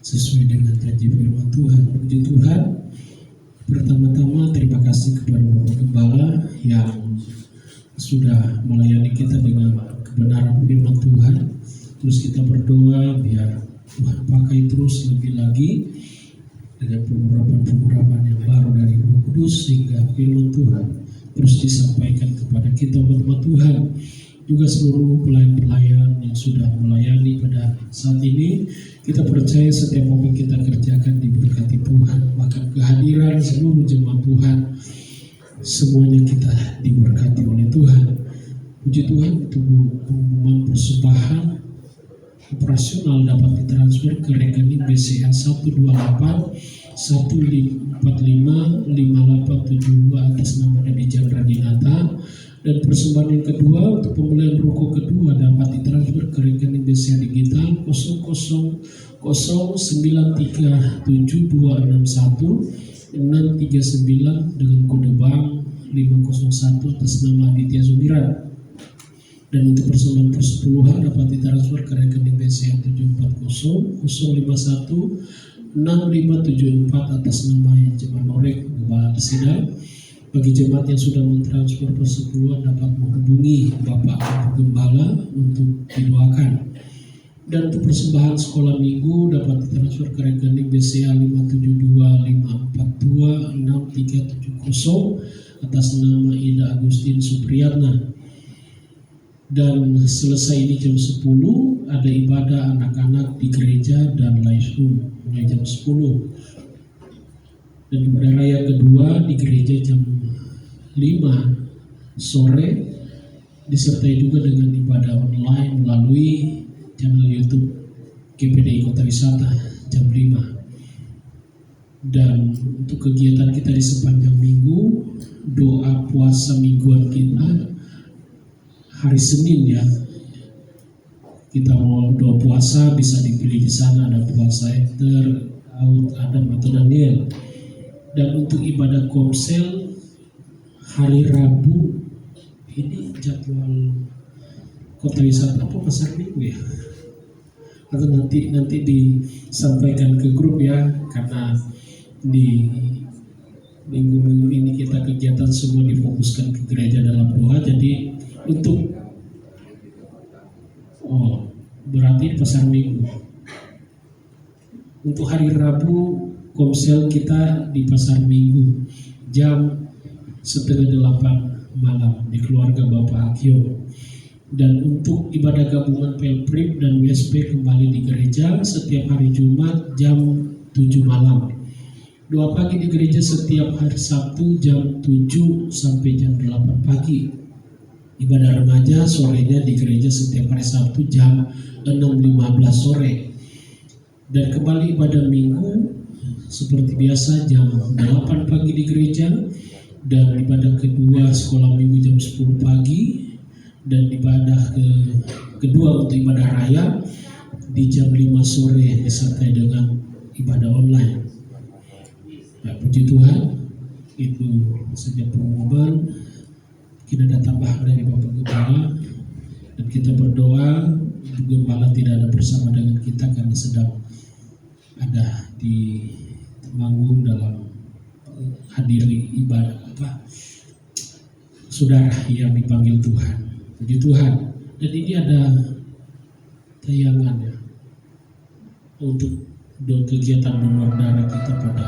sesuai dengan janji firman Tuhan. Puji Tuhan. Pertama-tama terima kasih kepada Bapak Gembala yang sudah melayani kita dengan kebenaran firman Tuhan. Terus kita berdoa biar Tuhan pakai terus lebih lagi dengan pengurapan-pengurapan yang baru dari Roh Kudus, sehingga firman Tuhan terus disampaikan kepada kita umat Tuhan. Juga seluruh pelayan-pelayan yang sudah melayani pada saat ini, kita percaya setiap apa yang kita kerjakan diberkati Tuhan. Bahkan kehadiran seluruh jemaat Tuhan, semuanya kita diberkati oleh Tuhan. Puji Tuhan, untuk pengumuman persembahan operasional dapat ditransfer ke rekening BCA 128 145 5872 atas nama Demijan Radinata. Dan persembahan yang kedua untuk pembelian ruko kedua dapat ditransfer ke rekening BCA digital 000937261639 dengan kode bank 501 atas nama Aditya Sumiran. Dan untuk persembahan persepuluhan dapat ditransfer ke rekening BCA 7400516574 atas nama Jemaat Norek Gembala Sidang. Bagi jemaat yang sudah mentransfer persepuluhan dapat menghubungi Bapak Gembala untuk didoakan. Dan untuk persembahan sekolah minggu dapat ditransfer ke rekening BCA 57254267370 atas nama Ida Agustin Supriyatna. Dan selesai ini jam 10 ada ibadah anak-anak di gereja dan live room mulai jam 10. Dan ibadah raya kedua di gereja jam 5 sore disertai juga dengan ibadah online melalui channel YouTube GPDI Kota Wisata jam 5. Dan untuk kegiatan kita di sepanjang minggu, doa puasa mingguan kita hari Senin ya, kita mau doa puasa bisa dipilih di sana, ada puasa Ester, Aud, Adam atau Daniel. Dan untuk ibadah komsel hari Rabu ini jadwal Kota Wisata apa pasar minggu ya? Atau nanti disampaikan ke grup ya, karena di minggu-minggu ini kita kegiatan semua difokuskan ke gereja dalam doa. Jadi untuk berarti pasar minggu. Untuk hari Rabu komsel kita di pasar minggu jam 7:30 malam di keluarga Bapak Akio. Dan untuk ibadah gabungan Pelprip dan WSP kembali di gereja setiap hari Jumat jam 7 malam. Doa pagi di gereja setiap hari Sabtu jam 7 sampai jam 8 pagi. Ibadah remaja sorenya di gereja setiap hari Sabtu jam 6.15 sore. Dan kembali ibadah minggu seperti biasa jam 8 pagi di gereja. Dan ibadah kedua sekolah minggu jam 10 pagi. Dan ibadah kedua untuk ibadah raya di jam 5 sore disertai dengan ibadah online. Ya, puji Tuhan, itu saja pengumuman. Kita ada tambahan dari Bapak Gembala, dan kita berdoa Gembala tidak ada bersama dengan kita karena sedang ada di Temanggung dalam hadiri ibadah saudara yang dipanggil Tuhan. Puji Tuhan. Dan ini ada tayangan ya untuk kegiatan donor darah kita pada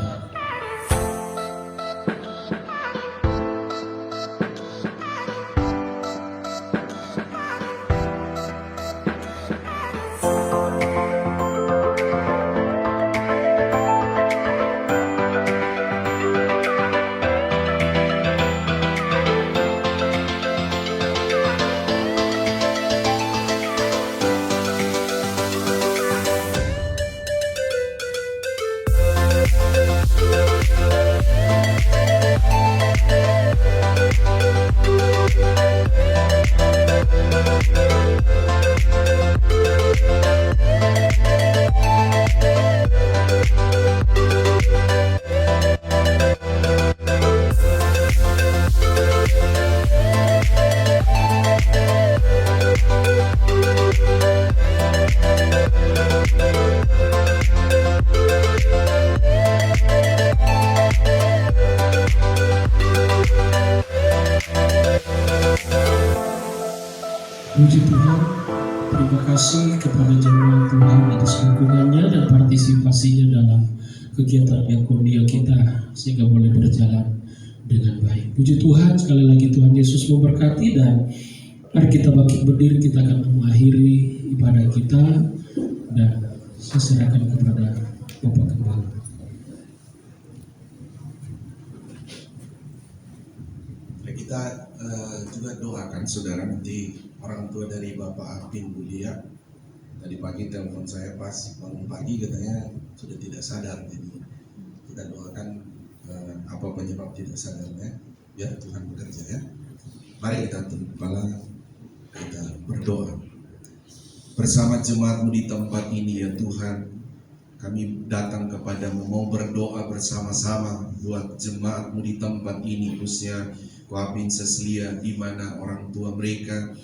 Puji Tuhan, terima kasih kepada jemaat Tuhan atas dukungannya dan partisipasinya dalam kegiatan diakonia kita sehingga boleh berjalan dengan baik. Puji Tuhan, sekali lagi Tuhan Yesus memberkati, dan mari kita bangkit berdiri, kita akan mengakhiri ibadah kita dan saya serahkan kepada Bapak Gembala. Kita juga doakan saudara, nanti orang tua dari Bapak Apin Bulia tadi pagi telepon saya pas bangun pagi katanya sudah tidak sadar, jadi kita doakan apa penyebab tidak sadarnya, biar Tuhan bekerja ya. Mari kita tunduk kepala, kita berdoa. Bersama jemaatmu di tempat ini ya Tuhan, kami datang kepadamu mau berdoa bersama-sama buat jemaatmu di tempat ini, khususnya Koapin Seslia, di mana orang tua mereka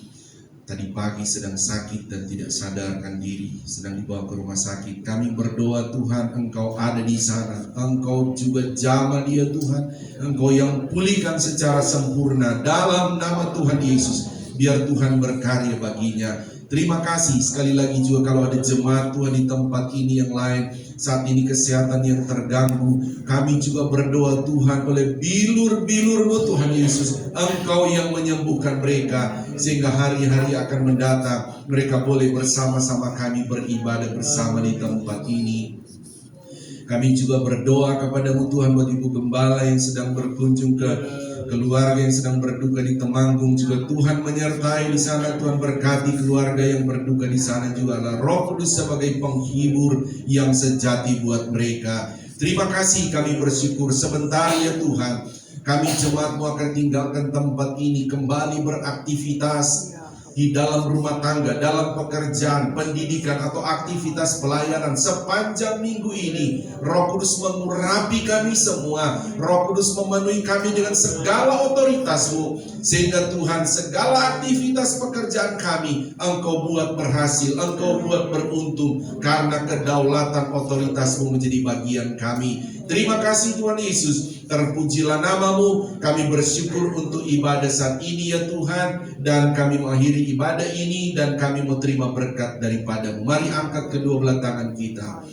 tadi pagi sedang sakit dan tidak sadarkan diri, sedang dibawa ke rumah sakit. Kami berdoa Tuhan, Engkau ada di sana, Engkau juga jamah dia Tuhan, Engkau yang pulihkan secara sempurna dalam nama Tuhan Yesus. Biar Tuhan berkarya baginya. Terima kasih sekali lagi juga kalau ada jemaat Tuhan di tempat ini yang lain saat ini kesehatan yang terganggu, kami juga berdoa Tuhan oleh bilur-bilur-Mu Tuhan Yesus, Engkau yang menyembuhkan mereka sehingga hari-hari akan mendatang mereka boleh bersama-sama kami beribadah bersama di tempat ini. Kami juga berdoa kepada-Mu Tuhan buat Ibu Gembala yang sedang berkunjung ke keluarga yang sedang berduka di Temanggung, juga Tuhan menyertai di sana. Tuhan berkati keluarga yang berduka di sana juga. Roh Kudus sebagai penghibur yang sejati buat mereka. Terima kasih, kami bersyukur sebentar ya Tuhan. Kami jemaat-Mu akan tinggalkan tempat ini, kembali beraktivitas di dalam rumah tangga, dalam pekerjaan, pendidikan atau aktivitas pelayanan sepanjang minggu ini. Roh Kudus mengurapi kami semua, Roh Kudus memenuhi kami dengan segala otoritas-Mu, sehingga Tuhan segala aktivitas pekerjaan kami Engkau buat berhasil, Engkau buat beruntung, karena kedaulatan otoritas-Mu menjadi bagian kami. Terima kasih Tuhan Yesus, terpujilah nama-Mu. Kami bersyukur untuk ibadah saat ini ya Tuhan, dan kami mengakhiri ibadah ini dan kami mau terima berkat daripada-Mu. Mari angkat kedua belah tangan kita.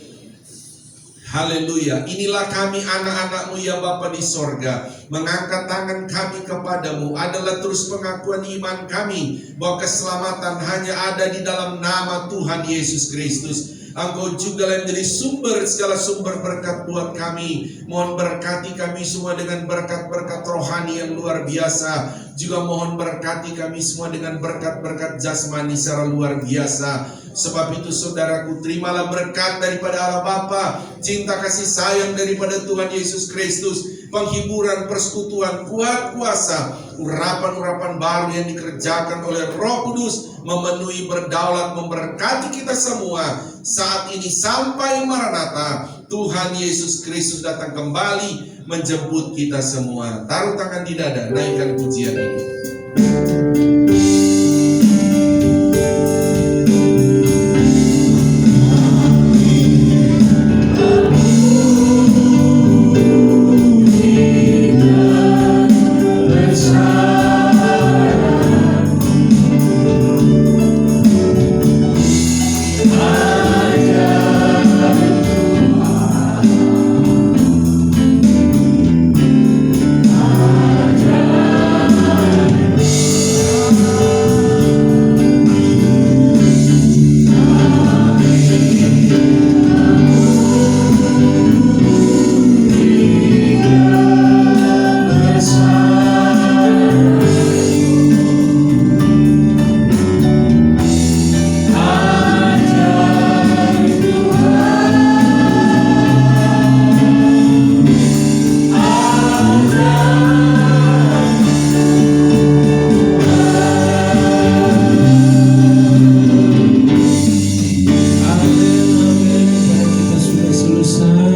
Haleluya. Inilah kami anak-anak-Mu ya Bapa di sorga. Mengangkat tangan kami kepadamu adalah terus pengakuan iman kami bahwa keselamatan hanya ada di dalam nama Tuhan Yesus Kristus. Engkau juga yang menjadi sumber, segala sumber berkat buat kami. Mohon berkati kami semua dengan berkat-berkat rohani yang luar biasa. Juga mohon berkati kami semua dengan berkat-berkat jasmani secara luar biasa. Sebab itu saudaraku, terimalah berkat daripada Allah Bapa, cinta kasih sayang daripada Tuhan Yesus Kristus, penghiburan, persekutuan, kuat kuasa, urapan-urapan baru yang dikerjakan oleh Roh Kudus memenuhi, berdaulat, memberkati kita semua saat ini sampai Maranatha. Tuhan Yesus Kristus datang kembali menjemput kita semua. Taruh tangan di dada, naikkan pujian ini.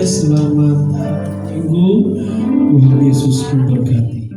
Selamat Minggu, Tuhan Yesus memberkati.